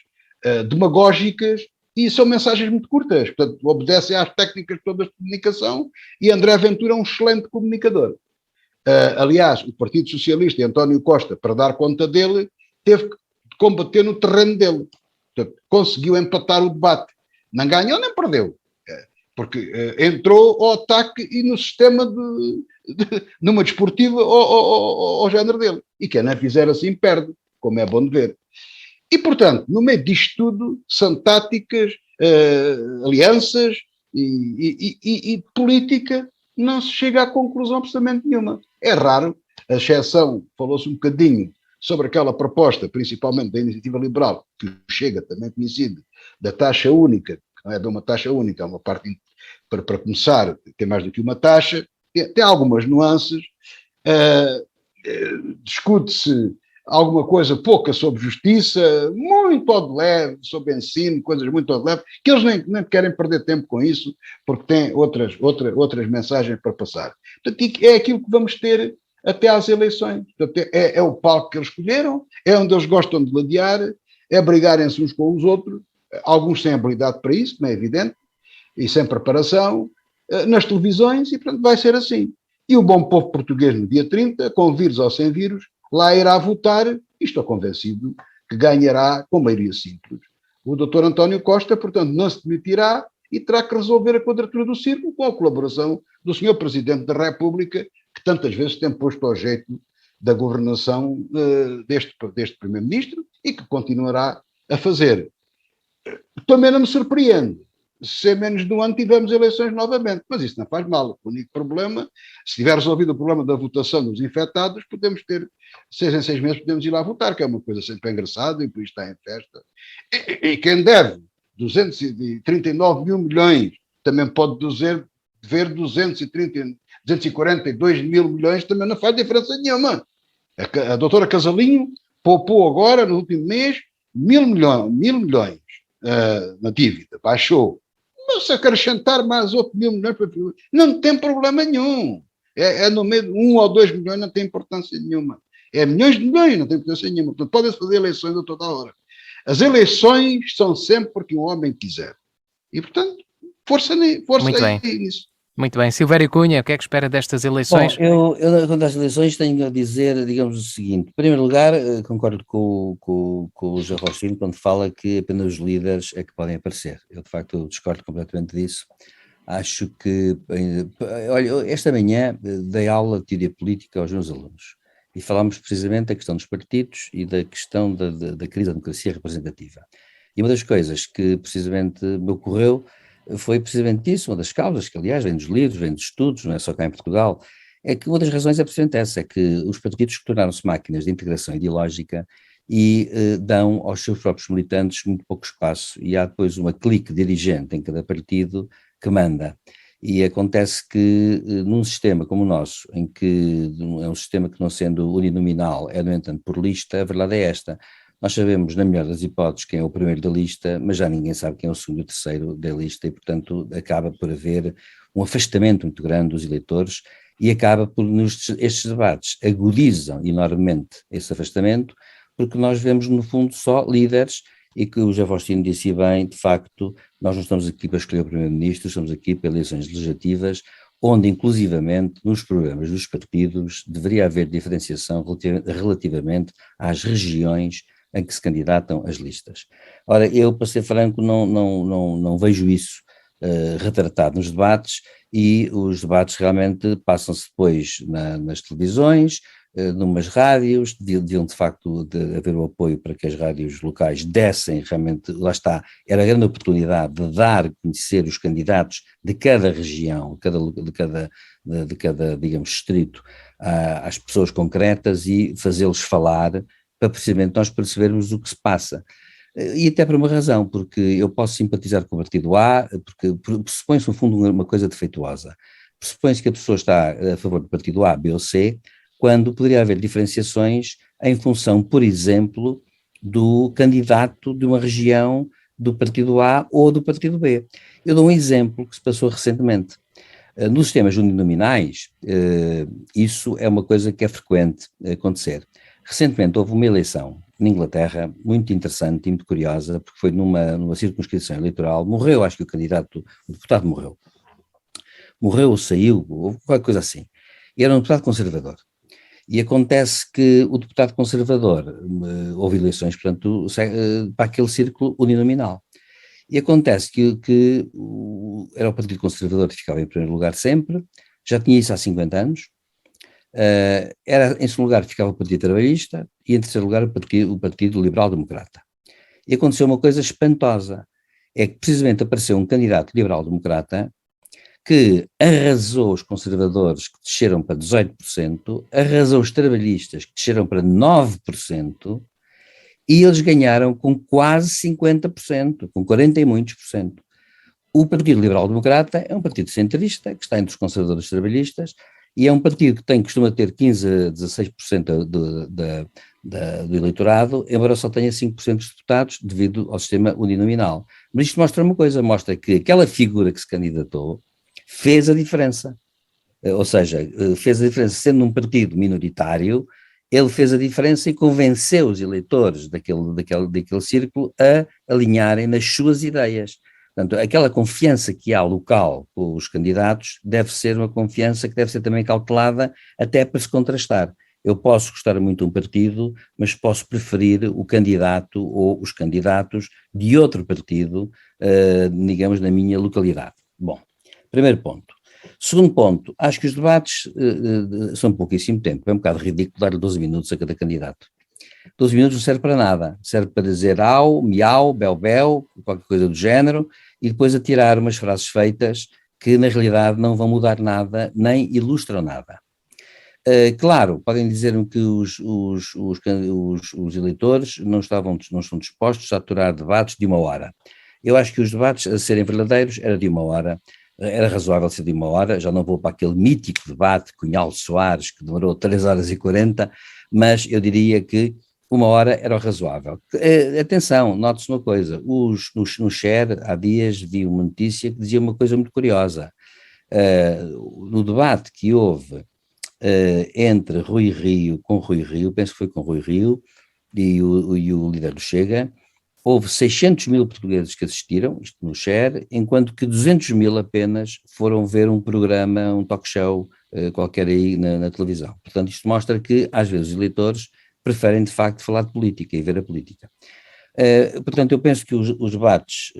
Speaker 2: demagógicas e são mensagens muito curtas. Portanto, obedecem às técnicas todas de comunicação e André Ventura é um excelente comunicador. Aliás, o Partido Socialista e António Costa, para dar conta dele, teve que combater no terreno dele. Portanto, conseguiu empatar o debate. Não ganhou nem perdeu. Porque entrou ao ataque e no sistema numa desportiva ao género dele. E quem não fizer assim perde, como é bom de ver. E, portanto, no meio disto tudo, são táticas, alianças e política, não se chega a conclusão absolutamente nenhuma. É raro, a exceção, falou-se um bocadinho sobre aquela proposta, principalmente da Iniciativa Liberal, que chega também conhecido, da taxa única, que não é de uma taxa única, é uma parte, para começar, tem mais do que uma taxa, tem algumas nuances, discute-se alguma coisa pouca sobre justiça, muito ao de leve, sobre ensino, coisas muito ao de leve, que eles nem querem perder tempo com isso, porque têm outras mensagens para passar. Portanto, é aquilo que vamos ter até às eleições. Portanto, é o palco que eles escolheram, é onde eles gostam de ladear, é brigarem-se uns com os outros, alguns sem habilidade para isso, não é evidente, e sem preparação, nas televisões, e portanto vai ser assim. E o bom povo português no dia 30, com vírus ou sem vírus, lá irá votar, e estou convencido que ganhará com maioria simples. O Dr. António Costa, portanto, não se demitirá e terá que resolver a quadratura do círculo com a colaboração do Sr. Presidente da República, que tantas vezes tem posto ao jeito da governação deste Primeiro-Ministro e que continuará a fazer. Também não me surpreende se em menos de um ano tivemos eleições novamente, mas isso não faz mal. O único problema, se tiver resolvido o problema da votação dos infectados, podemos ter 6 em 6 meses, podemos ir lá votar, que é uma coisa sempre engraçada e por isso está em festa. E quem deve 239 mil milhões também pode ver 242 mil milhões, também não faz diferença nenhuma. A doutora Casalinho poupou agora, no último mês, mil milhões na dívida, baixou. Mas se acrescentar mais outro 1.000 milhões, não tem problema nenhum. É no meio de 1 ou 2 milhões, não tem importância nenhuma. É milhões de milhões, não tem importância nenhuma. Portanto, podem-se fazer eleições a toda a hora. As eleições são sempre porque um homem quiser. E, portanto, força nisso.
Speaker 1: Muito bem. Silvério Cunha, o que é que espera destas
Speaker 3: Bom,
Speaker 1: eleições?
Speaker 3: eu quanto às eleições tenho a dizer, digamos, o seguinte. Em primeiro lugar, concordo com o José Faustino quando fala que apenas os líderes é que podem aparecer. Eu, de facto, discordo completamente disso. Acho que, olha, esta manhã dei aula de teoria política aos meus alunos e falámos precisamente da questão dos partidos e da questão da crise da democracia representativa. E uma das coisas que precisamente me ocorreu foi precisamente isso, uma das causas, que aliás vem dos livros, vem dos estudos, não é só cá em Portugal, é que uma das razões é precisamente essa, é que os partidos tornaram-se máquinas de integração ideológica e dão aos seus próprios militantes muito pouco espaço, e há depois uma clique dirigente em cada partido que manda. E acontece que num sistema como o nosso, em que é um sistema que não sendo uninominal é no entanto por lista, a verdade é esta: nós sabemos, na melhor das hipóteses, quem é o primeiro da lista, mas já ninguém sabe quem é o segundo e o terceiro da lista, e portanto acaba por haver um afastamento muito grande dos eleitores, e acaba por, estes debates agudizam enormemente esse afastamento, porque nós vemos no fundo só líderes, e que o José Faustino disse bem, de facto, nós não estamos aqui para escolher o primeiro-ministro, estamos aqui para eleições legislativas, onde inclusivamente nos programas dos partidos deveria haver diferenciação relativamente às regiões em que se candidatam as listas. Ora, eu, para ser franco, não vejo isso retratado nos debates, e os debates realmente passam-se depois nas televisões, numas rádios, deviam de facto haver o apoio para que as rádios locais dessem realmente, lá está, era a grande oportunidade de dar a conhecer os candidatos de cada região, de cada, digamos, distrito, às pessoas concretas, e fazê-los falar, para precisamente nós percebermos o que se passa. E até por uma razão, porque eu posso simpatizar com o partido A, porque pressupõe-se no fundo uma coisa defeituosa. Pressupõe-se que a pessoa está a favor do partido A, B ou C, quando poderia haver diferenciações em função, por exemplo, do candidato de uma região do partido A ou do partido B. Eu dou um exemplo que se passou recentemente. Nos sistemas uninominais, isso é uma coisa que é frequente acontecer. Recentemente houve uma eleição na Inglaterra muito interessante e muito curiosa, porque foi numa circunscrição eleitoral, morreu, acho que o deputado morreu. Morreu ou saiu, ou qualquer coisa assim. E era um deputado conservador. E acontece que o deputado conservador houve eleições, portanto, para aquele círculo uninominal. E acontece que era o Partido Conservador que ficava em primeiro lugar sempre, já tinha isso há 50 anos, era em segundo lugar ficava o Partido Trabalhista, e em terceiro lugar o Partido Liberal Democrata. E aconteceu uma coisa espantosa, é que precisamente apareceu um candidato liberal-democrata que arrasou os conservadores, que desceram para 18%, arrasou os trabalhistas, que desceram para 9%, e eles ganharam com quase 50%, com 40 e muitos por cento. O Partido Liberal Democrata é um partido centrista, que está entre os conservadores e os trabalhistas, e é um partido que costuma ter 15 a 16% do eleitorado, embora só tenha 5% dos deputados, devido ao sistema uninominal. Mas isto mostra uma coisa, mostra que aquela figura que se candidatou fez a diferença. Ou seja, fez a diferença sendo um partido minoritário, ele fez a diferença e convenceu os eleitores daquele círculo a alinharem nas suas ideias. Portanto, aquela confiança que há local com os candidatos deve ser uma confiança que deve ser também cautelada, até para se contrastar. Eu posso gostar muito de um partido, mas posso preferir o candidato ou os candidatos de outro partido, digamos, na minha localidade. Bom, primeiro ponto. Segundo ponto, acho que os debates são pouquíssimo tempo, é um bocado ridículo dar 12 minutos a cada candidato. 12 minutos não serve para nada, serve para dizer au, miau, bel, qualquer coisa do género, e depois atirar umas frases feitas que na realidade não vão mudar nada, nem ilustram nada. Claro, podem dizer-me que os eleitores não estão dispostos a aturar debates de 1 hora. Eu acho que os debates, a serem verdadeiros, era de 1 hora, era razoável ser de 1 hora, já não vou para aquele mítico debate Cunhal-Soares, que demorou 3 horas e 40, mas eu diria que 1 hora era o razoável. Atenção, note-se uma coisa, no Share, há dias, vi uma notícia que dizia uma coisa muito curiosa. No debate que houve entre com Rui Rio, penso que foi com Rui Rio, e o líder do Chega, houve 600 mil portugueses que assistiram, isto no share, enquanto que 200 mil apenas foram ver um programa, um talk show qualquer aí na televisão. Portanto, isto mostra que às vezes os eleitores preferem de facto falar de política e ver a política. Portanto, eu penso que os debates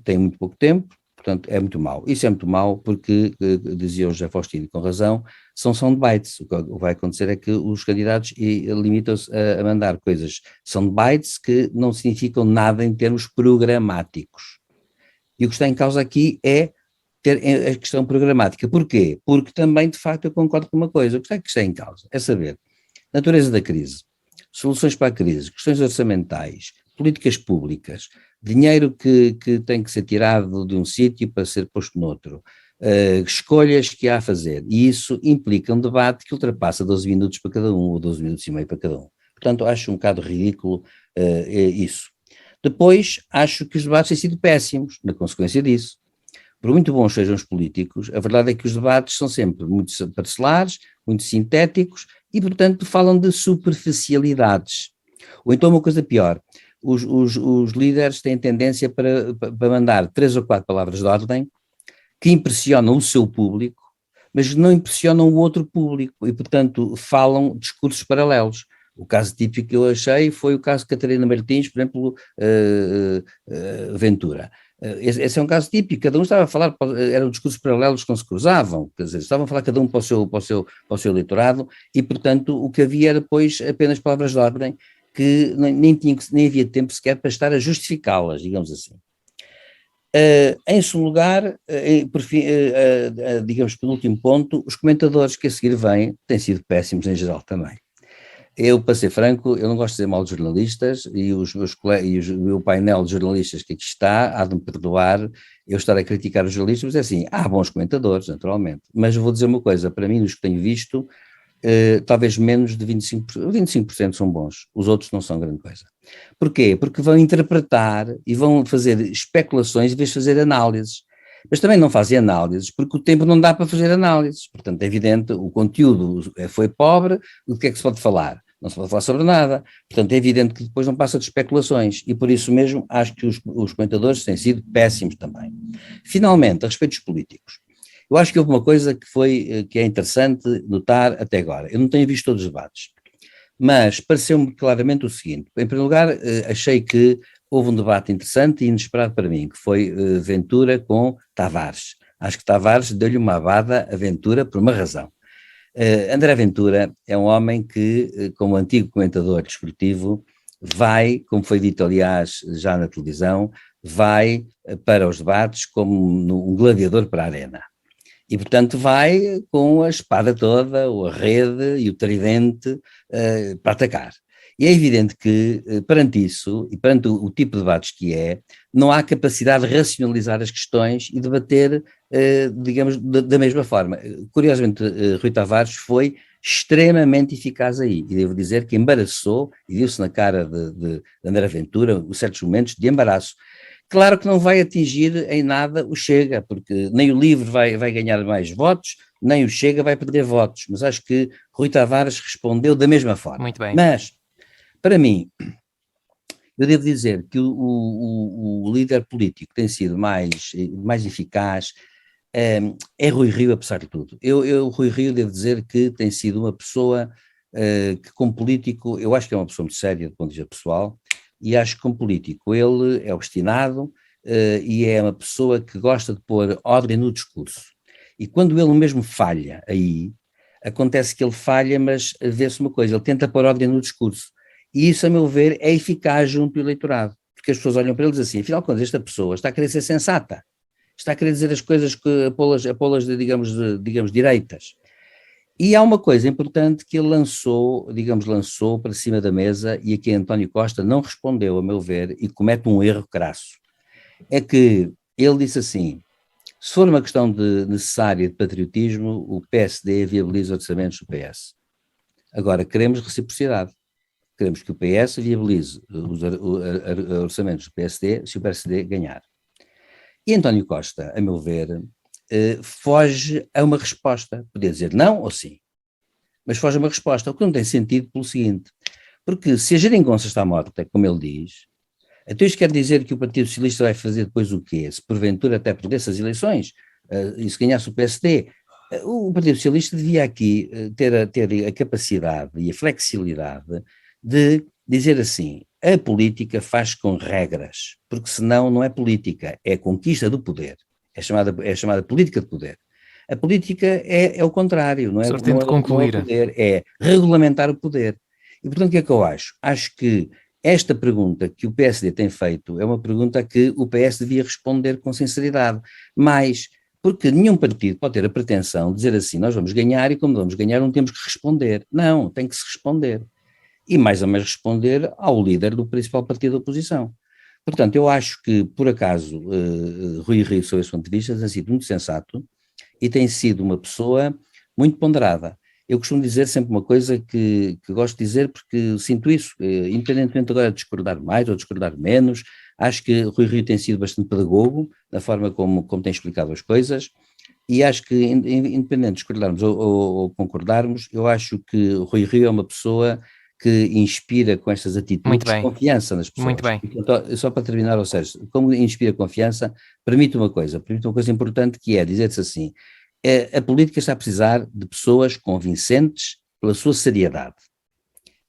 Speaker 3: têm muito pouco tempo, portanto é muito mau. Isso é muito mau porque, dizia o José Faustino com razão, são debates. O que vai acontecer é que os candidatos limitam-se a mandar coisas, são debates que não significam nada em termos programáticos. E o que está em causa aqui é ter a questão programática. Porquê? Porque também, de facto, eu concordo com uma coisa. O que está em causa é saber natureza da crise, soluções para a crise, questões orçamentais, políticas públicas, dinheiro que tem que ser tirado de um sítio para ser posto noutro, escolhas que há a fazer, e isso implica um debate que ultrapassa 12 minutos para cada um, ou 12 minutos e meio para cada um. Portanto, acho um bocado ridículo isso. Depois, acho que os debates têm sido péssimos, na consequência disso. Por muito bons sejam os políticos, a verdade é que os debates são sempre muito parcelares, muito sintéticos, e, portanto, falam de superficialidades. Ou então uma coisa pior, os líderes têm tendência para mandar 3 ou 4 palavras de ordem que impressionam o seu público, mas não impressionam o outro público e, portanto, falam discursos paralelos. O caso típico que eu achei foi o caso de Catarina Martins, por exemplo, Ventura. Esse é um caso típico, cada um estava a falar, eram discursos paralelos que não se cruzavam, quer dizer, estavam a falar cada um para o seu eleitorado e, portanto, o que havia era depois apenas palavras de ordem que nem havia tempo sequer para estar a justificá-las, digamos assim. Em segundo lugar, digamos, penúltimo ponto, os comentadores que a seguir vêm têm sido péssimos em geral também. Eu, para ser franco, eu não gosto de dizer mal de jornalistas e os meus colegas, e o meu painel de jornalistas que aqui está, há de me perdoar eu estar a criticar os jornalistas, mas é assim, há bons comentadores, naturalmente, mas eu vou dizer uma coisa, para mim, os que tenho visto, talvez menos de 25%, 25% são bons, os outros não são grande coisa. Porquê? Porque vão interpretar e vão fazer especulações em vez de fazer análises. Mas também não fazem análises, porque o tempo não dá para fazer análises. Portanto, é evidente, o conteúdo foi pobre, do que é que se pode falar? Não se pode falar sobre nada. Portanto, é evidente que depois não passa de especulações. E por isso mesmo, acho que os comentadores têm sido péssimos também. Finalmente, a respeito dos políticos. Eu acho que houve uma coisa que é interessante notar até agora. Eu não tenho visto todos os debates, mas pareceu-me claramente o seguinte. Em primeiro lugar, achei que houve um debate interessante e inesperado para mim, que foi Ventura com Tavares. Acho que Tavares deu-lhe uma abada a Ventura por uma razão. André Ventura é um homem que, como antigo comentador desportivo, vai, como foi dito aliás já na televisão, vai para os debates como um gladiador para a arena. E, portanto, vai com a espada toda, ou a rede e o tridente para atacar. E é evidente que, perante isso, e perante o tipo de debates que é, não há capacidade de racionalizar as questões e debater, digamos, da mesma forma. Curiosamente, Rui Tavares foi extremamente eficaz aí, e devo dizer que embaraçou, e viu-se na cara de André Ventura, certos momentos de embaraço. Claro que não vai atingir em nada o Chega, porque nem o LIVRE vai ganhar mais votos, nem o Chega vai perder votos, mas acho que Rui Tavares respondeu da mesma forma.
Speaker 1: Muito bem.
Speaker 3: Mas, para mim, eu devo dizer que o líder político tem sido mais eficaz, é Rui Rio, apesar de tudo. Rui Rio, devo dizer que tem sido uma pessoa que, como político, eu acho que é uma pessoa muito séria do ponto de vista pessoal, e acho que como político ele é obstinado e é uma pessoa que gosta de pôr ordem no discurso. E quando ele mesmo falha aí, acontece que ele falha, mas vê-se uma coisa, ele tenta pôr ordem no discurso. E isso, a meu ver, é eficaz junto ao eleitorado. Porque as pessoas olham para ele e dizem assim, afinal de contas, esta pessoa está a querer ser sensata, está a querer dizer as coisas que apô-las digamos, direitas. E há uma coisa importante que ele lançou para cima da mesa e a que António Costa não respondeu, a meu ver, e comete um erro crasso. É que ele disse assim, se for uma questão necessária de patriotismo, o PSD viabiliza orçamentos do PS. Agora, queremos reciprocidade. Queremos que o PS viabilize os orçamentos do PSD se o PSD ganhar. E António Costa, a meu ver, foge a uma resposta. Podia dizer não ou sim, mas foge a uma resposta, o que não tem sentido pelo seguinte, porque se a geringonça está morta, como ele diz, Então isto quer dizer que o Partido Socialista vai fazer depois o quê? Se porventura até perdesse as eleições, e se ganhasse o PSD, o Partido Socialista devia aqui ter a capacidade e a flexibilidade de dizer assim, a política faz com regras, porque senão não é política, é conquista do poder, é chamada política de poder. A política é o contrário, não é poder, é regulamentar o poder. E portanto o que é que eu acho? Acho que esta pergunta que o PSD tem feito é uma pergunta que o PS devia responder com sinceridade, mas porque nenhum partido pode ter a pretensão de dizer assim, nós vamos ganhar e como vamos ganhar não temos que responder. Não, tem que se responder. E mais ou menos responder ao líder do principal partido da oposição. Portanto, eu acho que, por acaso, Rui Rio, sob esse ponto de vista, tem sido muito sensato e tem sido uma pessoa muito ponderada. Eu costumo dizer sempre uma coisa que gosto de dizer porque sinto isso, independentemente agora de discordar mais ou discordar menos, acho que Rui Rio tem sido bastante pedagogo na forma como tem explicado as coisas e acho que, independente de discordarmos ou concordarmos, eu acho que Rui Rio é uma pessoa que inspira com estas atitudes confiança nas pessoas.
Speaker 1: Muito bem.
Speaker 3: Então, só para terminar, ou seja, como inspira confiança, permite uma coisa importante que é dizer-se assim, a política está a precisar de pessoas convincentes pela sua seriedade.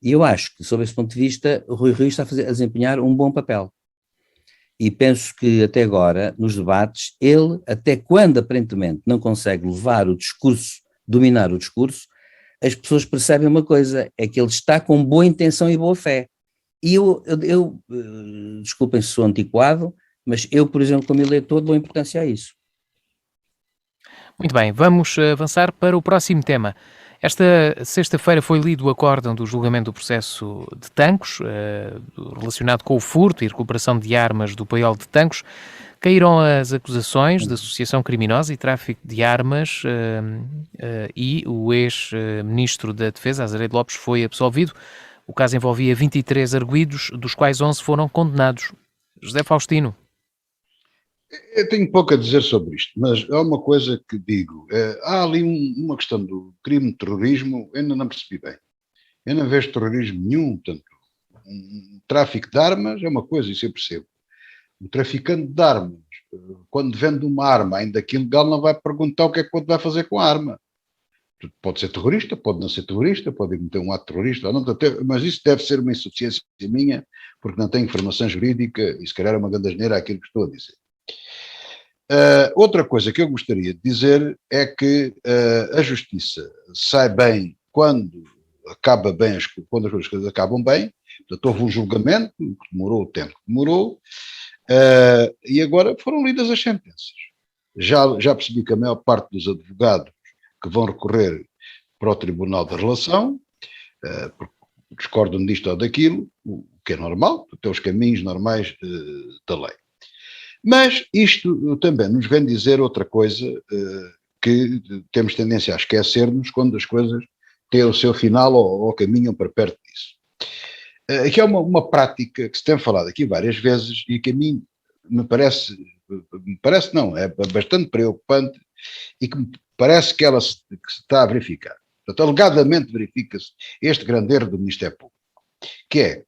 Speaker 3: E eu acho que, sob esse ponto de vista, o Rui Rio está a desempenhar um bom papel. E penso que até agora, nos debates, ele, até quando aparentemente não consegue levar o discurso, dominar o discurso, as pessoas percebem uma coisa, é que ele está com boa intenção e boa fé. E eu desculpem se sou antiquado, mas eu, por exemplo, como eleitor, dou importância a isso.
Speaker 1: Muito bem, vamos avançar para o próximo tema. Esta sexta-feira foi lido o acórdão do julgamento do processo de Tancos, relacionado com o furto e recuperação de armas do paiol de Tancos. Caíram as acusações de associação criminosa e tráfico de armas e o ex-ministro da Defesa, Azeredo Lopes, foi absolvido. O caso envolvia 23 arguidos, dos quais 11 foram condenados. José Faustino.
Speaker 2: Eu tenho pouco a dizer sobre isto, mas há uma coisa que digo. Há ali uma questão do crime de terrorismo, eu ainda não percebi bem. Eu não vejo terrorismo nenhum, portanto, um tráfico de armas é uma coisa, isso eu percebo. O traficante de armas, quando vende uma arma, ainda que ilegal, não vai perguntar o que é que vai fazer com a arma. Pode ser terrorista, pode não ser terrorista, pode cometer um ato terrorista, ou não, mas isso deve ser uma insuficiência minha, porque não tenho informação jurídica e se calhar é uma grande asneira aquilo que estou a dizer. Outra coisa que eu gostaria de dizer é que a justiça sai bem quando acaba bem, quando as coisas acabam bem. Portanto, houve um julgamento que demorou o tempo que demorou, e agora foram lidas as sentenças. Já percebi que a maior parte dos advogados que vão recorrer para o Tribunal da Relação, porque discordam disto ou daquilo, o que é normal, até os caminhos normais da lei. Mas isto também nos vem dizer outra coisa que temos tendência a esquecer-nos quando as coisas têm o seu final ou caminham para perto disso. Que é uma prática que se tem falado aqui várias vezes e que a mim me parece não, é bastante preocupante e que me parece que ela se está a verificar. Portanto, alegadamente verifica-se este grande erro do Ministério Público, que é,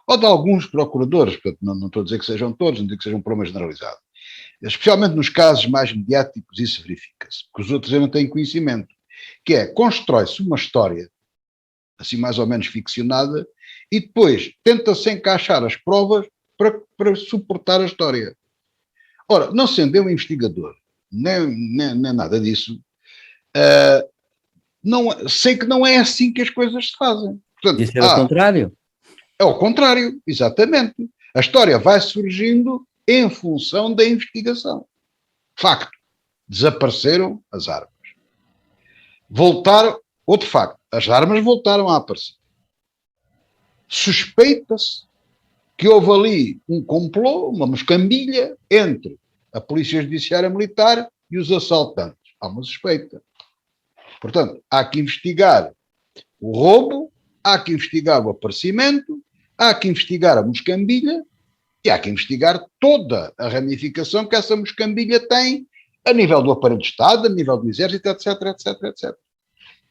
Speaker 2: ou de alguns procuradores, portanto, não estou a dizer que sejam todos, não digo que seja um problema generalizado, especialmente nos casos mais mediáticos isso verifica-se, porque os outros não têm conhecimento, que é, constrói-se uma história, assim mais ou menos ficcionada, e depois tenta-se encaixar as provas para suportar a história. Ora, não sendo eu um investigador, nem nada disso, sei que não é assim que as coisas se fazem. Portanto,
Speaker 3: isso é o contrário?
Speaker 2: É o contrário, exatamente. A história vai surgindo em função da investigação. Facto, desapareceram as armas. Outro facto, as armas voltaram a aparecer. Suspeita-se que houve ali um complô, uma moscambilha entre a Polícia Judiciária Militar e os assaltantes. Há uma suspeita. Portanto, há que investigar o roubo, há que investigar o aparecimento, há que investigar a moscambilha e há que investigar toda a ramificação que essa moscambilha tem a nível do aparelho de Estado, a nível do Exército, etc, etc, etc.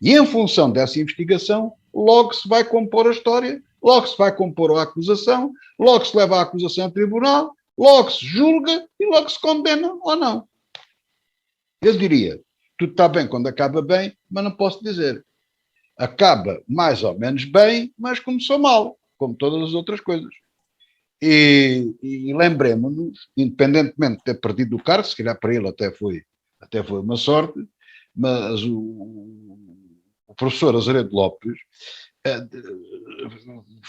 Speaker 2: E em função dessa investigação, logo se vai compor a história, logo se vai compor a acusação, logo se leva a acusação a tribunal, logo se julga e logo se condena ou não. Eu diria, tudo está bem quando acaba bem, mas não posso dizer. Acaba mais ou menos bem, mas começou mal, como todas as outras coisas. E lembremos-nos, independentemente de ter perdido o cargo, se calhar para ele até foi uma sorte, mas o professor Azeredo Lopes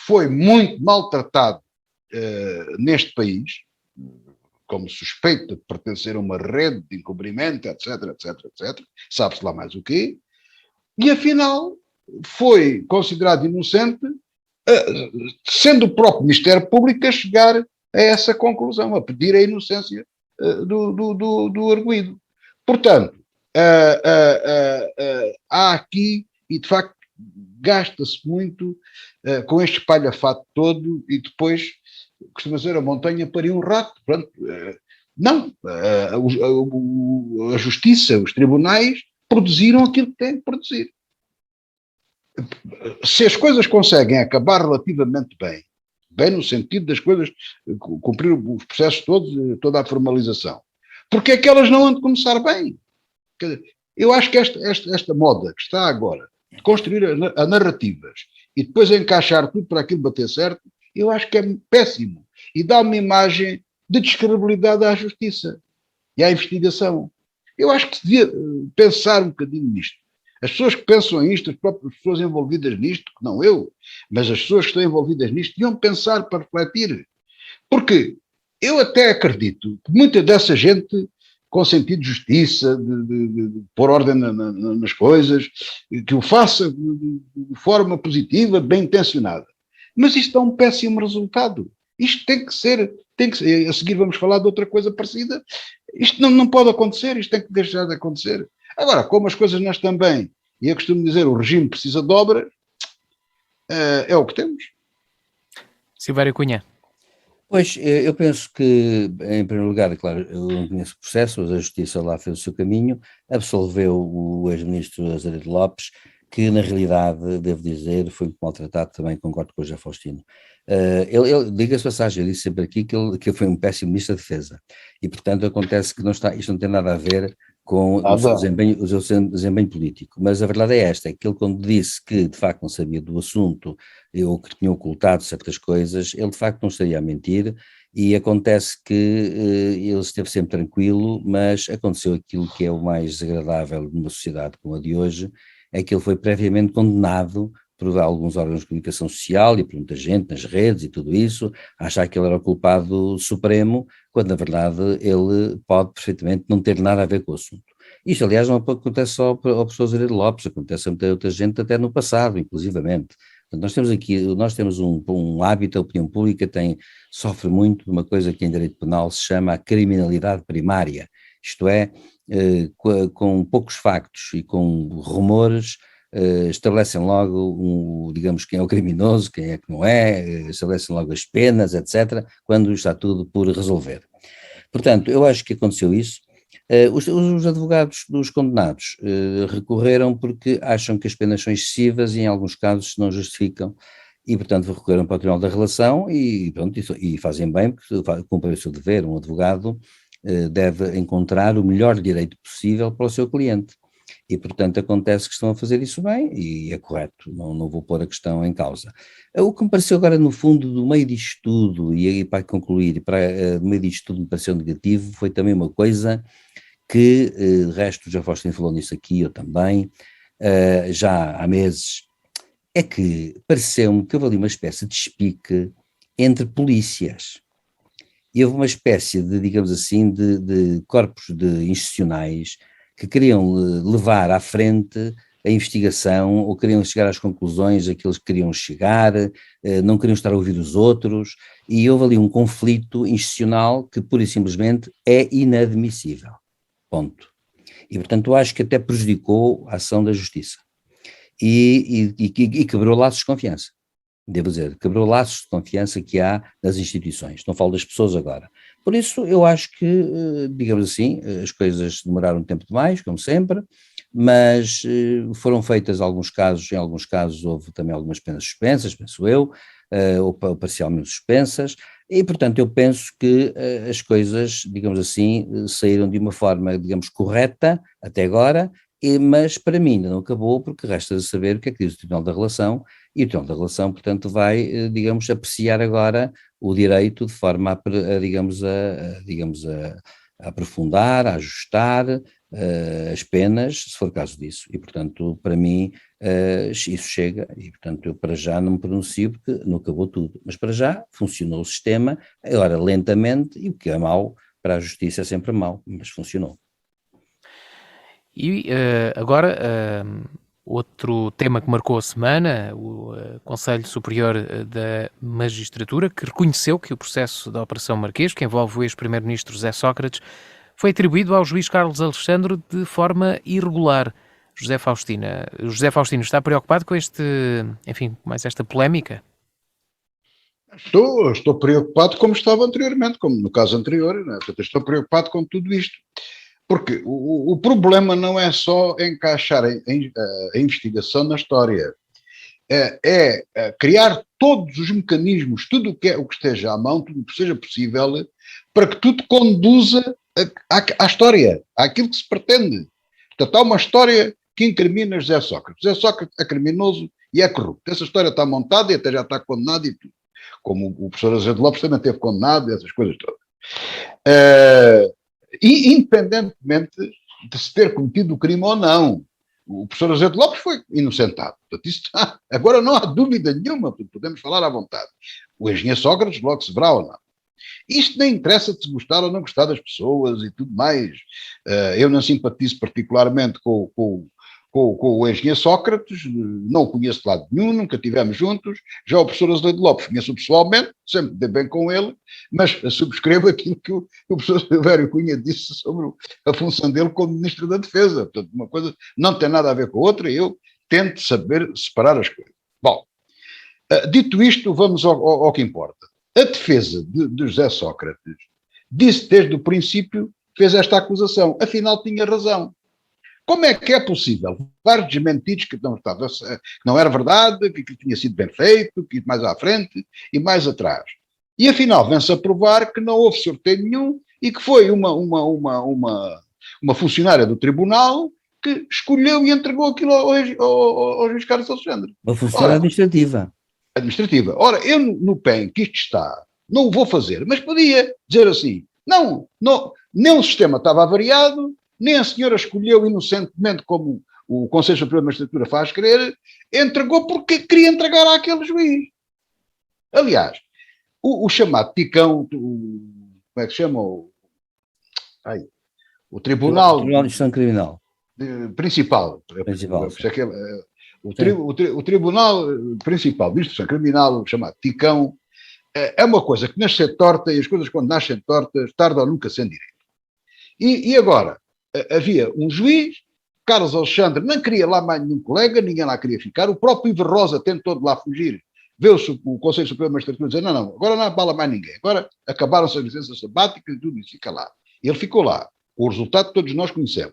Speaker 2: foi muito maltratado neste país, como suspeito de pertencer a uma rede de encobrimento, etc, etc, etc, sabe-se lá mais o quê, e afinal foi considerado inocente, sendo o próprio Ministério Público a chegar a essa conclusão, a pedir a inocência do arguido. Portanto, há aqui, e de facto gasta-se muito com este espalhafato todo, e depois costuma dizer a montanha pariu um rato. Pronto, não, a justiça, os tribunais produziram aquilo que têm que produzir. Se as coisas conseguem acabar relativamente bem no sentido das coisas cumprir os processos todos, toda a formalização, porque é que elas não hão de começar bem? Eu acho que esta moda que está agora de construir a narrativas e depois encaixar tudo para aquilo bater certo, eu acho que é péssimo e dá uma imagem de descredibilidade à justiça e à investigação. Eu acho que se devia pensar um bocadinho nisto. As pessoas que pensam nisto, as próprias pessoas envolvidas nisto, que não eu, mas as pessoas que estão envolvidas nisto, deviam pensar para refletir. Porque eu até acredito que muita dessa gente, com sentido de justiça, de pôr ordem nas coisas, que o faça de forma positiva, bem intencionada. Mas isto dá um péssimo resultado. Isto tem que ser, a seguir vamos falar de outra coisa parecida. Isto não pode acontecer, isto tem que deixar de acontecer. Agora, como as coisas não estão bem, e eu costumo dizer, o regime precisa de obras, é o que temos.
Speaker 3: Silvério Cunha. Pois, eu penso que, em primeiro lugar, claro, eu não conheço o processo, mas a Justiça lá fez o seu caminho, absolveu o ex-ministro Azeredo Lopes, que na realidade, devo dizer, foi muito maltratado, também concordo com o José Faustino. Diga-se passagem, eu disse sempre aqui que ele foi um péssimo ministro da Defesa, e portanto acontece que isto não tem nada a ver com o seu desempenho político, mas a verdade é esta, é que ele quando disse que de facto não sabia do assunto, ou que tinha ocultado certas coisas, ele de facto não estaria a mentir, e acontece que ele esteve sempre tranquilo, mas aconteceu aquilo que é o mais desagradável numa sociedade como a de hoje, é que ele foi previamente condenado por alguns órgãos de comunicação social e por muita gente nas redes e tudo isso, a achar que ele era o culpado supremo, quando na verdade ele pode perfeitamente não ter nada a ver com o assunto. Isto aliás não acontece só ao professor Azeredo Lopes, acontece a muita outra gente até no passado, inclusivamente. Portanto, nós temos um hábito, a opinião pública sofre muito de uma coisa que em direito penal se chama a criminalidade primária, isto é, com poucos factos e com rumores, estabelecem logo, digamos, quem é o criminoso, quem é que não é, estabelecem logo as penas, etc., quando está tudo por resolver. Portanto, eu acho que aconteceu isso. Os advogados dos condenados recorreram porque acham que as penas são excessivas e em alguns casos não justificam e, portanto, recorreram para o Tribunal da Relação e, pronto, e fazem bem porque cumprem o seu dever. Um advogado deve encontrar o melhor direito possível para o seu cliente. E, portanto, acontece que estão a fazer isso bem e é correto, não vou pôr a questão em causa. O que me pareceu agora, no fundo, do meio disto tudo, e aí para concluir, no meio disto tudo me pareceu negativo, foi também uma coisa que, de resto, já Faustino falou nisso aqui, eu também, já há meses, é que pareceu-me que houve ali uma espécie de despique entre polícias. E houve uma espécie de, digamos assim, de corpos institucionais que queriam levar à frente a investigação ou queriam chegar às conclusões a que eles queriam chegar, não queriam estar a ouvir os outros, e houve ali um conflito institucional que pura e simplesmente é inadmissível, ponto. E portanto eu acho que até prejudicou a ação da justiça e quebrou laços de confiança, devo dizer, quebrou laços de confiança que há nas instituições, não falo das pessoas agora. Por isso, eu acho que, digamos assim, as coisas demoraram um tempo demais, como sempre, mas foram feitas em alguns casos houve também algumas penas suspensas, penso eu, ou parcialmente suspensas, e portanto eu penso que as coisas, digamos assim, saíram de uma forma, digamos, correta até agora, mas para mim ainda não acabou, porque resta saber o que é que diz o Tribunal da Relação, e o Tribunal da Relação, portanto, vai, digamos, apreciar agora o direito de forma a aprofundar, a ajustar as penas, se for caso disso, e portanto, para mim, isso chega, e portanto eu para já não me pronuncio porque não acabou tudo, mas para já funcionou o sistema, agora lentamente, e o que é mau para a justiça é sempre mau, mas funcionou.
Speaker 1: E agora, outro tema que marcou a semana, o Conselho Superior da Magistratura, que reconheceu que o processo da Operação Marquês, que envolve o ex-primeiro-ministro José Sócrates, foi atribuído ao juiz Carlos Alexandre de forma irregular. José Faustino está preocupado com mais esta polémica?
Speaker 2: Estou preocupado como estava anteriormente, como no caso anterior, né? Portanto, estou preocupado com tudo isto. Porque o problema não é só encaixar a investigação na história, é criar todos os mecanismos, tudo o que esteja à mão, tudo o que seja possível, para que tudo conduza à história, àquilo que se pretende. Portanto, há uma história que incrimina José Sócrates. José Sócrates é criminoso e é corrupto. Essa história está montada e até já está condenado e tudo. Como o professor Azevedo Lopes também teve condenado e essas coisas todas. E independentemente de se ter cometido o crime ou não, o professor Azevedo Lopes foi inocentado. Portanto, isso está, agora não há dúvida nenhuma, podemos falar à vontade. O engenheiro Sócrates logo se verá ou não. Isto nem interessa de se gostar ou não gostar das pessoas e tudo mais. Eu não simpatizo particularmente com o engenheiro Sócrates, não o conheço de lado nenhum, nunca estivemos juntos. Já o professor Azevedo Lopes conheço pessoalmente, sempre dei bem com ele, mas subscrevo aquilo que o professor Silvério Cunha disse sobre a função dele como Ministro da Defesa. Portanto, uma coisa não tem nada a ver com a outra, eu tento saber separar as coisas. Bom, dito isto, vamos ao que importa. A defesa de José Sócrates disse desde o princípio, fez esta acusação, afinal tinha razão. Como é que é possível? Vários desmentidos que não era verdade, que tinha sido bem feito, que mais à frente e mais atrás. E afinal vem-se a provar que não houve sorteio nenhum e que foi uma funcionária do tribunal que escolheu e entregou aquilo ao juiz Carlos Alexandre.
Speaker 3: Uma funcionária administrativa.
Speaker 2: Ora, eu no PEN que isto está, não o vou fazer, mas podia dizer assim, não, nem o sistema estava avariado, nem a senhora escolheu inocentemente, como o Conselho Superior de Magistratura faz crer, entregou porque queria entregar àquele juiz. Aliás, o chamado Ticão, como é que se chama? O Tribunal...
Speaker 3: Tribunal de Instrução Criminal.
Speaker 2: Principal. O Tribunal Principal de Instrução Criminal, chamado Ticão, é uma coisa que nasce torta e as coisas quando nascem tortas tardam ou nunca sem direito. E agora, havia um juiz, Carlos Alexandre não queria lá mais nenhum colega, ninguém lá queria ficar, o próprio Ivo Rosa tentou de lá fugir, veio-se o Conselho Superior de Magistratura dizer, não, agora não abala mais ninguém, agora acabaram-se as licenças sabáticas e tudo isso, fica lá. E ele ficou lá, o resultado todos nós conhecemos.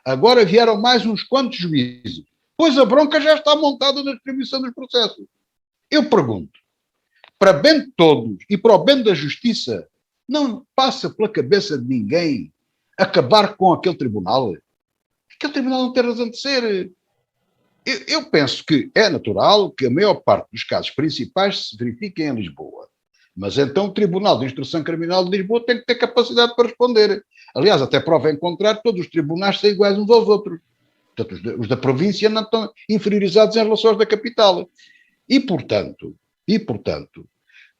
Speaker 2: Agora vieram mais uns quantos juízes, pois a bronca já está montada na distribuição dos processos. Eu pergunto, para bem de todos e para o bem da justiça, não passa pela cabeça de ninguém acabar com aquele tribunal? Aquele tribunal não tem razão de ser. Eu penso que é natural que a maior parte dos casos principais se verifiquem em Lisboa. Mas então o Tribunal de Instrução Criminal de Lisboa tem que ter capacidade para responder. Aliás, até prova em contrário, todos os tribunais são iguais uns aos outros. Portanto, os da província não estão inferiorizados em relação aos da capital. E, portanto,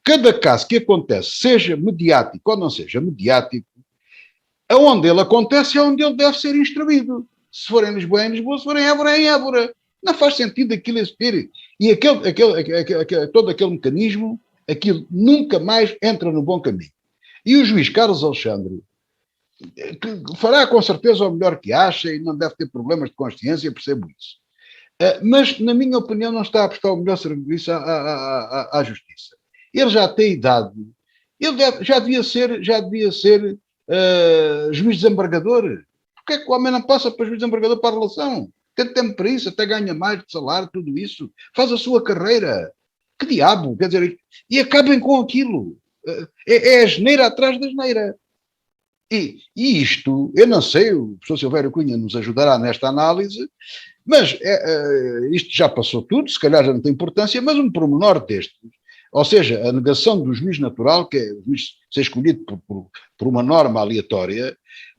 Speaker 2: cada caso que acontece, seja mediático ou não seja mediático, aonde ele acontece é onde ele deve ser instruído. Se for em Lisboa, é em Lisboa, se for em Évora, é em Évora. Não faz sentido aquilo existir. E todo aquele mecanismo, aquilo nunca mais entra no bom caminho. E o juiz Carlos Alexandre, que fará com certeza o melhor que acha e não deve ter problemas de consciência, percebo isso. Mas, na minha opinião, não está a prestar o melhor serviço à justiça. Ele já tem idade, ele já devia ser juiz desembargador. Porque é que o homem não passa para juiz desembargador para a relação? Tem tempo para isso, até ganha mais de salário, tudo isso. Faz a sua carreira. Que diabo, quer dizer, e acabem com aquilo. É a asneira atrás da asneira. E isto, eu não sei, o professor Silvério Cunha nos ajudará nesta análise, mas isto já passou tudo, se calhar já não tem importância, mas um pormenor destes, ou seja, a negação do juiz natural, que é o juiz ser escolhido por uma norma aleatória,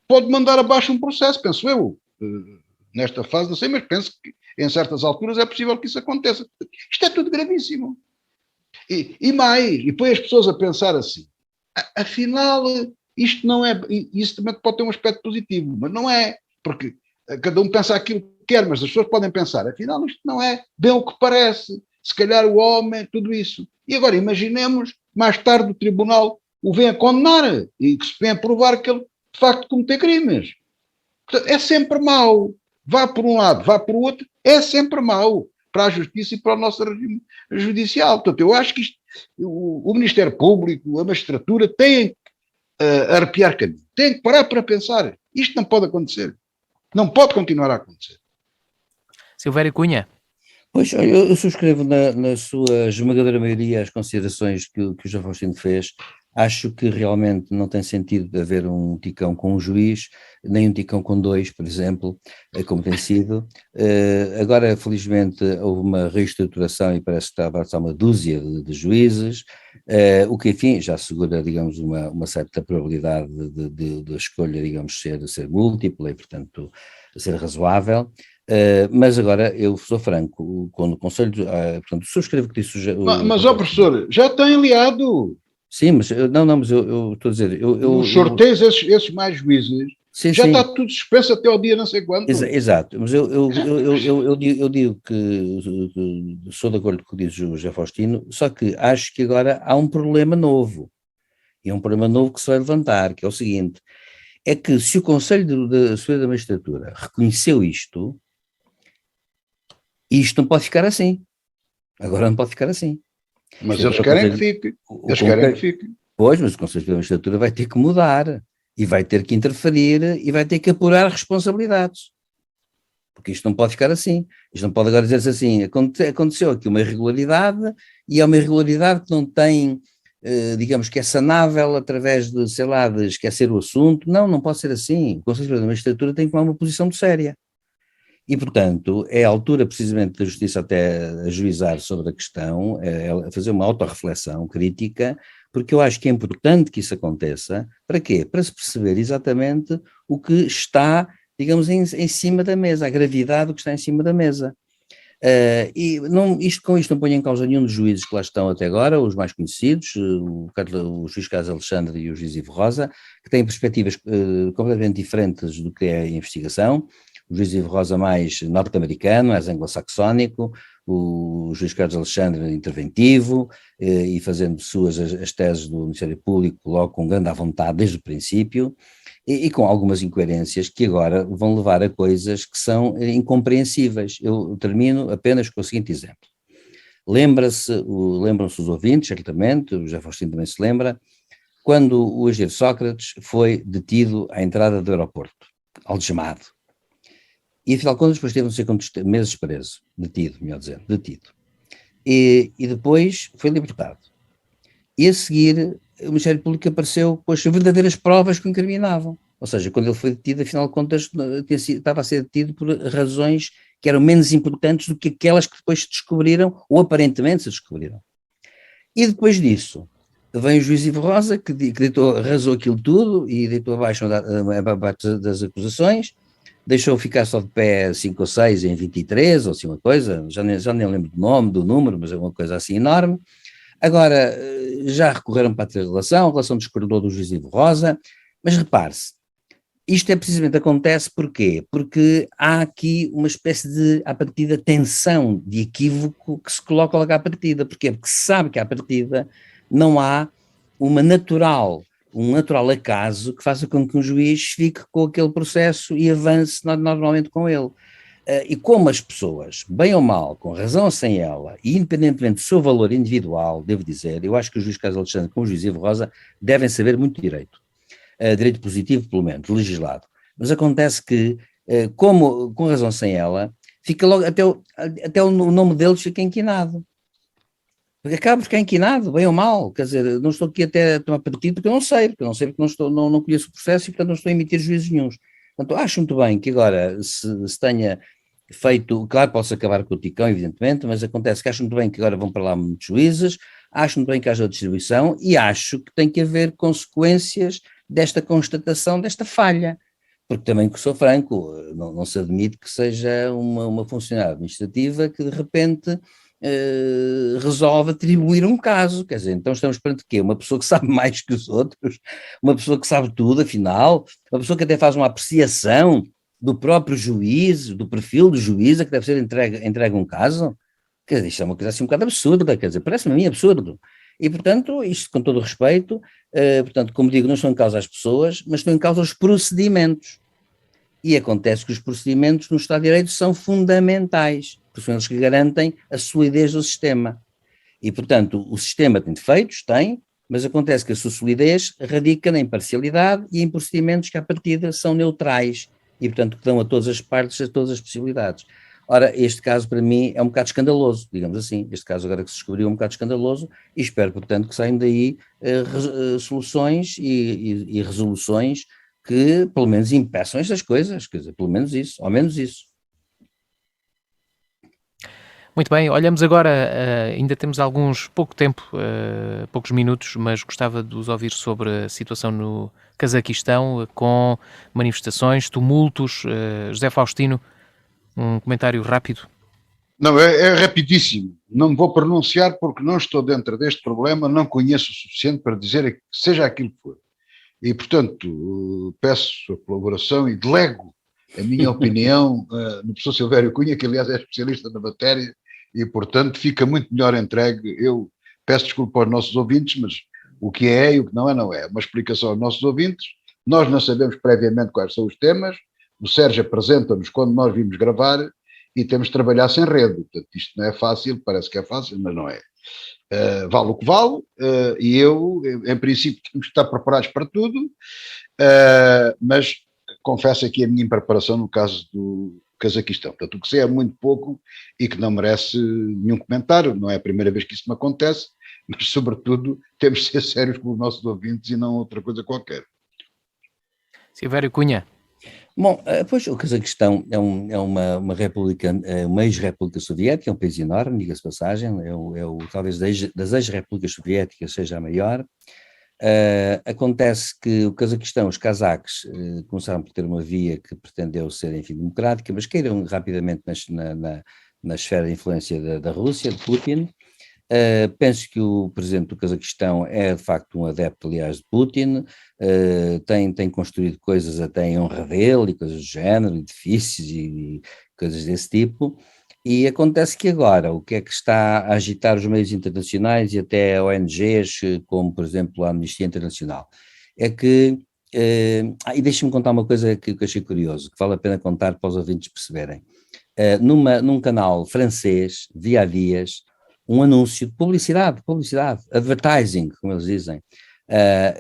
Speaker 2: pode mandar abaixo um processo, penso eu. Nesta fase, não sei, mas penso que em certas alturas é possível que isso aconteça. Isto é tudo gravíssimo. E mais, e põe as pessoas a pensar assim, afinal, isto não é, isso também pode ter um aspecto positivo, mas não é, porque cada um pensa aquilo que quer, mas as pessoas podem pensar, afinal, isto não é bem o que parece, se calhar o homem, tudo isso. E agora imaginemos, mais tarde o tribunal o vem a condenar e que se vem a provar que ele, de facto, cometeu crimes. Portanto, é sempre mau. Vá por um lado, vá por outro, é sempre mau para a justiça e para o nosso regime judicial. Portanto, eu acho que isto, o Ministério Público, a magistratura, têm a arrepiar caminho. Têm que parar para pensar. Isto não pode acontecer. Não pode continuar a acontecer.
Speaker 1: Silvério Cunha.
Speaker 3: Pois, eu subscrevo na sua esmagadora maioria as considerações que o João Faustino fez. Acho que realmente não tem sentido haver um ticão com um juiz, nem um ticão com dois, por exemplo, como tem sido. Agora, felizmente, houve uma reestruturação e parece que está a avançar uma dúzia de juízes, o que, enfim, já assegura, digamos, uma certa probabilidade de escolha, digamos, ser múltipla e, portanto, ser razoável. Mas agora, eu sou franco, quando o Conselho, portanto, subscrevo o que disse
Speaker 2: Mas, professor, já tem aliado.
Speaker 3: Sim, mas mas eu estou a dizer,
Speaker 2: os sorteios, esses mais juízes,
Speaker 3: sim,
Speaker 2: já
Speaker 3: sim.
Speaker 2: está tudo suspenso até ao dia não sei quanto.
Speaker 3: Exato, mas eu digo que sou de acordo com o que diz o José Faustino, só que acho que agora há um problema novo, e é um problema novo que se vai levantar, que é o seguinte, é que se o Conselho da Superior da Magistratura reconheceu isto não pode ficar assim, agora não pode ficar assim.
Speaker 2: Mas eles querem que fique. Eles querem que fique.
Speaker 3: Pois, mas o Conselho da Magistratura vai ter que mudar e vai ter que interferir e vai ter que apurar responsabilidades. Porque isto não pode ficar assim. Isto não pode agora dizer-se assim, aconteceu aqui uma irregularidade e é uma irregularidade que não tem, digamos que é sanável através de, sei lá, de esquecer o assunto. Não pode ser assim. O Conselho da Magistratura tem que tomar uma posição muito séria. E, portanto, é a altura precisamente da Justiça até ajuizar sobre a questão, fazer uma autorreflexão crítica, porque eu acho que é importante que isso aconteça. Para quê? Para se perceber exatamente o que está, digamos, em cima da mesa, a gravidade do que está em cima da mesa. Com isto não ponho em causa nenhum dos juízes que lá estão até agora, os mais conhecidos, o juiz Carlos Alexandre e o juiz Ivo Rosa, que têm perspectivas completamente diferentes do que é a investigação. O juiz Ivo Rosa mais norte-americano, mais anglo-saxónico, o juiz Carlos Alexandre interventivo, e fazendo suas as teses do Ministério Público logo com grande à vontade desde o princípio, e com algumas incoerências que agora vão levar a coisas que são incompreensíveis. Eu termino apenas com o seguinte exemplo. Lembram-se os ouvintes, certamente, o José Faustino também se lembra, quando o engenheiro Sócrates foi detido à entrada do aeroporto, algemado. E afinal de contas depois teve não sei quantos meses preso, detido. E depois foi libertado. E a seguir o Ministério Público apareceu com as verdadeiras provas que o incriminavam. Ou seja, quando ele foi detido, afinal de contas estava a ser detido por razões que eram menos importantes do que aquelas que depois se descobriram, ou aparentemente se descobriram. E depois disso, vem o juiz Ivo Rosa, que arrasou aquilo tudo e deitou abaixo das acusações, deixou ficar só de pé 5 ou 6 em 23, ou assim uma coisa, já nem lembro do número, mas é uma coisa assim enorme. Agora, já recorreram para a relação discordou do juiz Ivo Rosa, mas repare-se, isto precisamente acontece porquê? Porque há aqui uma espécie de, à partida, tensão de equívoco que se coloca logo à partida. Porquê? Porque se sabe que à partida não há um natural acaso que faça com que um juiz fique com aquele processo e avance normalmente com ele. E como as pessoas, bem ou mal, com razão ou sem ela, e independentemente do seu valor individual, devo dizer, eu acho que o juiz Carlos Alexandre com o juiz Ivo Rosa devem saber muito direito positivo pelo menos, legislado, mas acontece que, como com razão ou sem ela, fica logo, até o nome deles fica inquinado. Porque acaba por ficar inquinado, bem ou mal, quer dizer, não estou aqui até a tomar partido porque eu não sei, porque não conheço o processo e portanto não estou a emitir juízos nenhuns. Portanto, acho muito bem que agora se tenha feito, claro, posso acabar com o Ticão, evidentemente, mas acontece que acho muito bem que agora vão para lá muitos juízes, acho muito bem que haja distribuição e acho que tem que haver consequências desta constatação, desta falha. Porque também, que sou franco, não se admite que seja uma funcionária administrativa que de repente resolve atribuir um caso, quer dizer, então estamos perante o quê? Uma pessoa que sabe mais que os outros, uma pessoa que sabe tudo, afinal, uma pessoa que até faz uma apreciação do próprio juiz, do perfil do juiz a que deve ser entregue um caso, quer dizer, isto é uma coisa assim um bocado absurda, quer dizer, parece-me a mim absurdo. E, portanto, isto com todo o respeito, portanto, como digo, não estão em causa as pessoas, mas estão em causa os procedimentos. E acontece que os procedimentos no Estado de Direito são fundamentais, porque são eles que garantem a solidez do sistema. E, portanto, o sistema tem defeitos, tem, mas acontece que a sua solidez radica na imparcialidade e em procedimentos que, à partida, são neutrais e, portanto, que dão a todas as partes, a todas as possibilidades. Ora, este caso, para mim, é um bocado escandaloso, digamos assim. Este caso, agora que se descobriu, é um bocado escandaloso e espero, portanto, que saiam daí soluções e resoluções que pelo menos impeçam estas coisas, quer dizer, pelo menos isso, ao menos isso.
Speaker 1: Muito bem, olhamos agora, ainda temos pouco tempo, poucos minutos, mas gostava de os ouvir sobre a situação no Cazaquistão, com manifestações, tumultos. José Faustino, um comentário rápido.
Speaker 2: Não, é rapidíssimo. Não me vou pronunciar porque não estou dentro deste problema, não conheço o suficiente para dizer que seja aquilo que for. E, portanto, peço a colaboração e delego a minha opinião no professor Silvério Cunha, que aliás é especialista na matéria, e, portanto, fica muito melhor entregue. Eu peço desculpa aos nossos ouvintes, mas o que é e o que não é, não é. Uma explicação aos nossos ouvintes. Nós não sabemos previamente quais são os temas, o Sérgio apresenta-nos quando nós vimos gravar e temos de trabalhar sem rede. Portanto, isto não é fácil, parece que é fácil, mas não é. Vale o que vale, e eu, em princípio, temos que estar preparados para tudo, mas confesso aqui a minha impreparação no caso do Cazaquistão. Portanto, o que sei é muito pouco e que não merece nenhum comentário, não é a primeira vez que isso me acontece, mas, sobretudo, temos de ser sérios com os nossos ouvintes e não outra coisa qualquer.
Speaker 1: Silvério Cunha.
Speaker 3: Bom, pois o Cazaquistão é uma república, uma ex-república soviética, é um país enorme, diga-se passagem, talvez das ex-repúblicas soviéticas seja a maior. Acontece que o Cazaquistão, os cazaques, começaram por ter uma via que pretendeu ser, enfim, democrática, mas caíram rapidamente na esfera de influência da Rússia, de Putin. Penso que o presidente do Cazaquistão é de facto um adepto, aliás, de Putin, tem construído coisas até em honra dele e coisas do género, edifícios e coisas desse tipo, e acontece que agora o que é que está a agitar os meios internacionais e até ONGs, como por exemplo a Amnistia Internacional, é que, e deixe-me contar uma coisa que eu achei curioso, que vale a pena contar para os ouvintes perceberem. Num canal francês, vi há dias, um anúncio de publicidade, advertising, como eles dizem.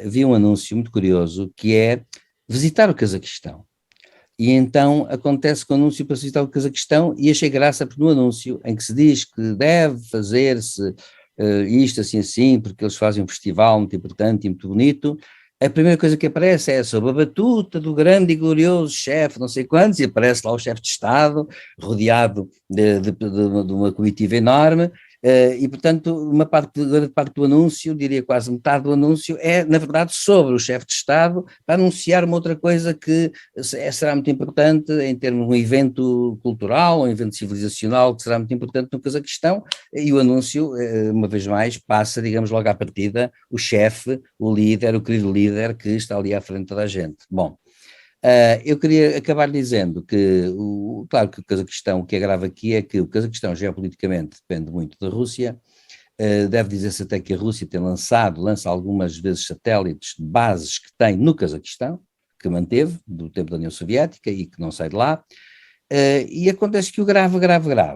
Speaker 3: Vi um anúncio muito curioso que é visitar o Cazaquistão. E então acontece com o anúncio para visitar o Cazaquistão e achei graça porque no anúncio em que se diz que deve fazer-se isto assim, porque eles fazem um festival muito importante e muito bonito, a primeira coisa que aparece é sobre a batuta do grande e glorioso chefe, não sei quantos, e aparece lá o chefe de Estado, rodeado de uma comitiva enorme, e portanto grande parte do anúncio, diria quase metade do anúncio, é na verdade sobre o chefe de Estado, para anunciar uma outra coisa que será muito importante em termos de um evento cultural, um evento civilizacional que será muito importante no Cazaquistão, e o anúncio, uma vez mais, passa, digamos, logo à partida, o chefe, o líder, o querido líder que está ali à frente de toda a gente. Bom, eu queria acabar dizendo que, claro que o Cazaquistão, o que é grave aqui é que o Cazaquistão geopoliticamente depende muito da Rússia, deve dizer-se até que a Rússia lança algumas vezes satélites de bases que tem no Cazaquistão, que manteve do tempo da União Soviética e que não sai de lá, e acontece que o grave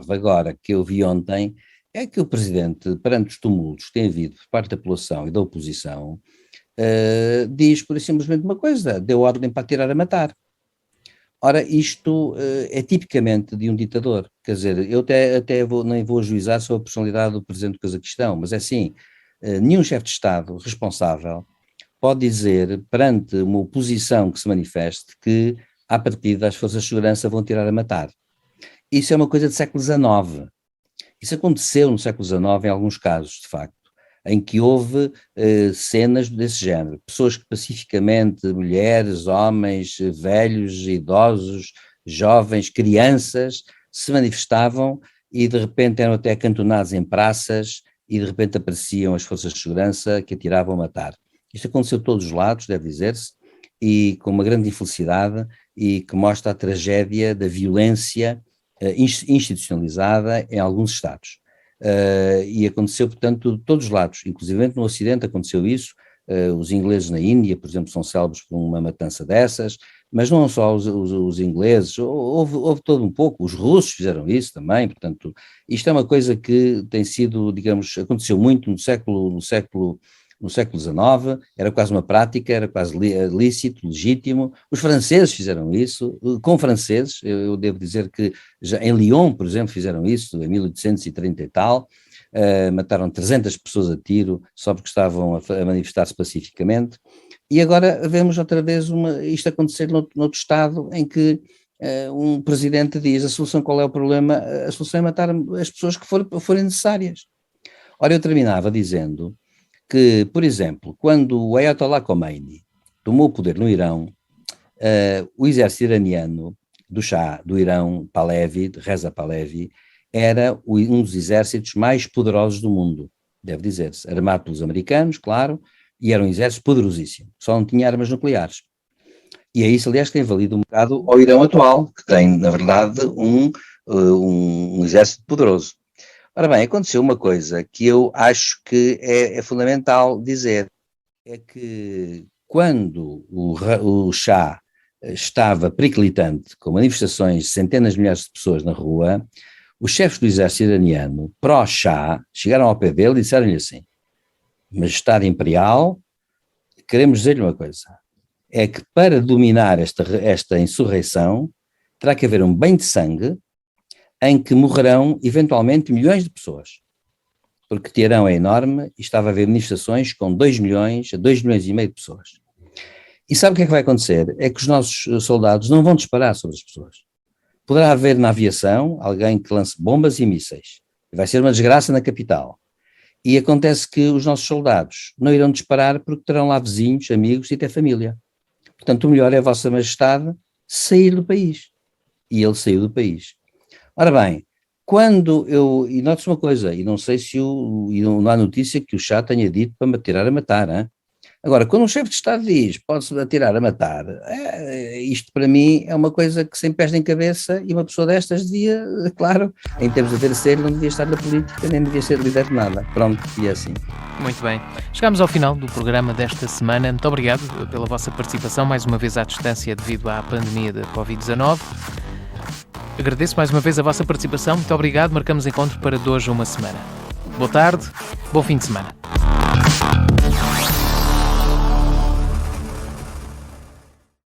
Speaker 3: agora que eu vi ontem é que o presidente, perante os tumultos que tem havido por parte da população e da oposição, diz por simplesmente uma coisa, deu ordem para atirar a matar. Ora, isto é tipicamente de um ditador, quer dizer, eu nem vou ajuizar sobre a personalidade do presidente do Cazaquistão, mas é assim, nenhum chefe de Estado responsável pode dizer, perante uma oposição que se manifeste, que, à partida, as forças de segurança vão tirar a matar. Isso é uma coisa do século XIX. Isso aconteceu no século XIX em alguns casos, de facto, em que houve cenas desse género. Pessoas que pacificamente, mulheres, homens, velhos, idosos, jovens, crianças, se manifestavam e de repente eram até acantonados em praças e de repente apareciam as forças de segurança que atiravam a matar. Isto aconteceu de todos os lados, deve dizer-se, e com uma grande infelicidade e que mostra a tragédia da violência institucionalizada em alguns Estados. E aconteceu, portanto, de todos os lados, inclusive no Ocidente aconteceu isso, os ingleses na Índia, por exemplo, são célebres por uma matança dessas, mas não só os ingleses, houve todo um pouco, os russos fizeram isso também, portanto, isto é uma coisa que tem sido, digamos, aconteceu muito no século XIX, era quase uma prática, era quase lícito, legítimo. Os franceses fizeram isso, com franceses, eu devo dizer que já em Lyon, por exemplo, fizeram isso, em 1830 e tal, mataram 300 pessoas a tiro, só porque estavam a manifestar-se pacificamente, e agora vemos outra vez isto acontecer noutro Estado, em que um presidente diz, a solução qual é o problema? A solução é matar as pessoas que forem necessárias. Ora, eu terminava dizendo que, por exemplo, quando o Ayatollah Khomeini tomou o poder no Irão, o exército iraniano do Shah do Irão, Reza Pahlavi, era um dos exércitos mais poderosos do mundo, deve dizer-se, armado pelos americanos, claro, e era um exército poderosíssimo, só não tinha armas nucleares. E é isso, aliás, que tem valido um bocado ao Irão atual, que tem, na verdade, um exército poderoso. Ora bem, aconteceu uma coisa que eu acho que é fundamental dizer, é que quando o Shah estava periclitante, com manifestações de centenas de milhares de pessoas na rua, os chefes do exército iraniano, pró-Shah, chegaram ao pé dele e disseram-lhe assim, Majestade Imperial, queremos dizer-lhe uma coisa, é que para dominar esta insurreição, terá que haver um banho de sangue em que morrerão eventualmente milhões de pessoas, porque Teherão é enorme e estava a haver manifestações com 2 milhões a 2 milhões e meio de pessoas. E sabe o que é que vai acontecer? É que os nossos soldados não vão disparar sobre as pessoas. Poderá haver na aviação alguém que lance bombas e mísseis, vai ser uma desgraça na capital. E acontece que os nossos soldados não irão disparar porque terão lá vizinhos, amigos e até família. Portanto, o melhor é a Vossa Majestade sair do país. E ele saiu do país. Ora bem, e note-se uma coisa, e não sei se não há notícia que o Shah tenha dito para me atirar a matar, hein? Agora, quando um chefe de Estado diz, pode-se atirar a matar, isto para mim é uma coisa que sem pés nem cabeça, e uma pessoa destas devia, claro, em termos de ser, não devia estar na política, nem devia ser líder de nada. Pronto, e é assim.
Speaker 1: Muito bem. Chegamos ao final do programa desta semana. Muito obrigado pela vossa participação, mais uma vez à distância devido à pandemia da Covid-19. Agradeço mais uma vez a vossa participação. Muito obrigado. Marcamos encontro para de hoje a uma semana. Boa tarde, bom fim de semana.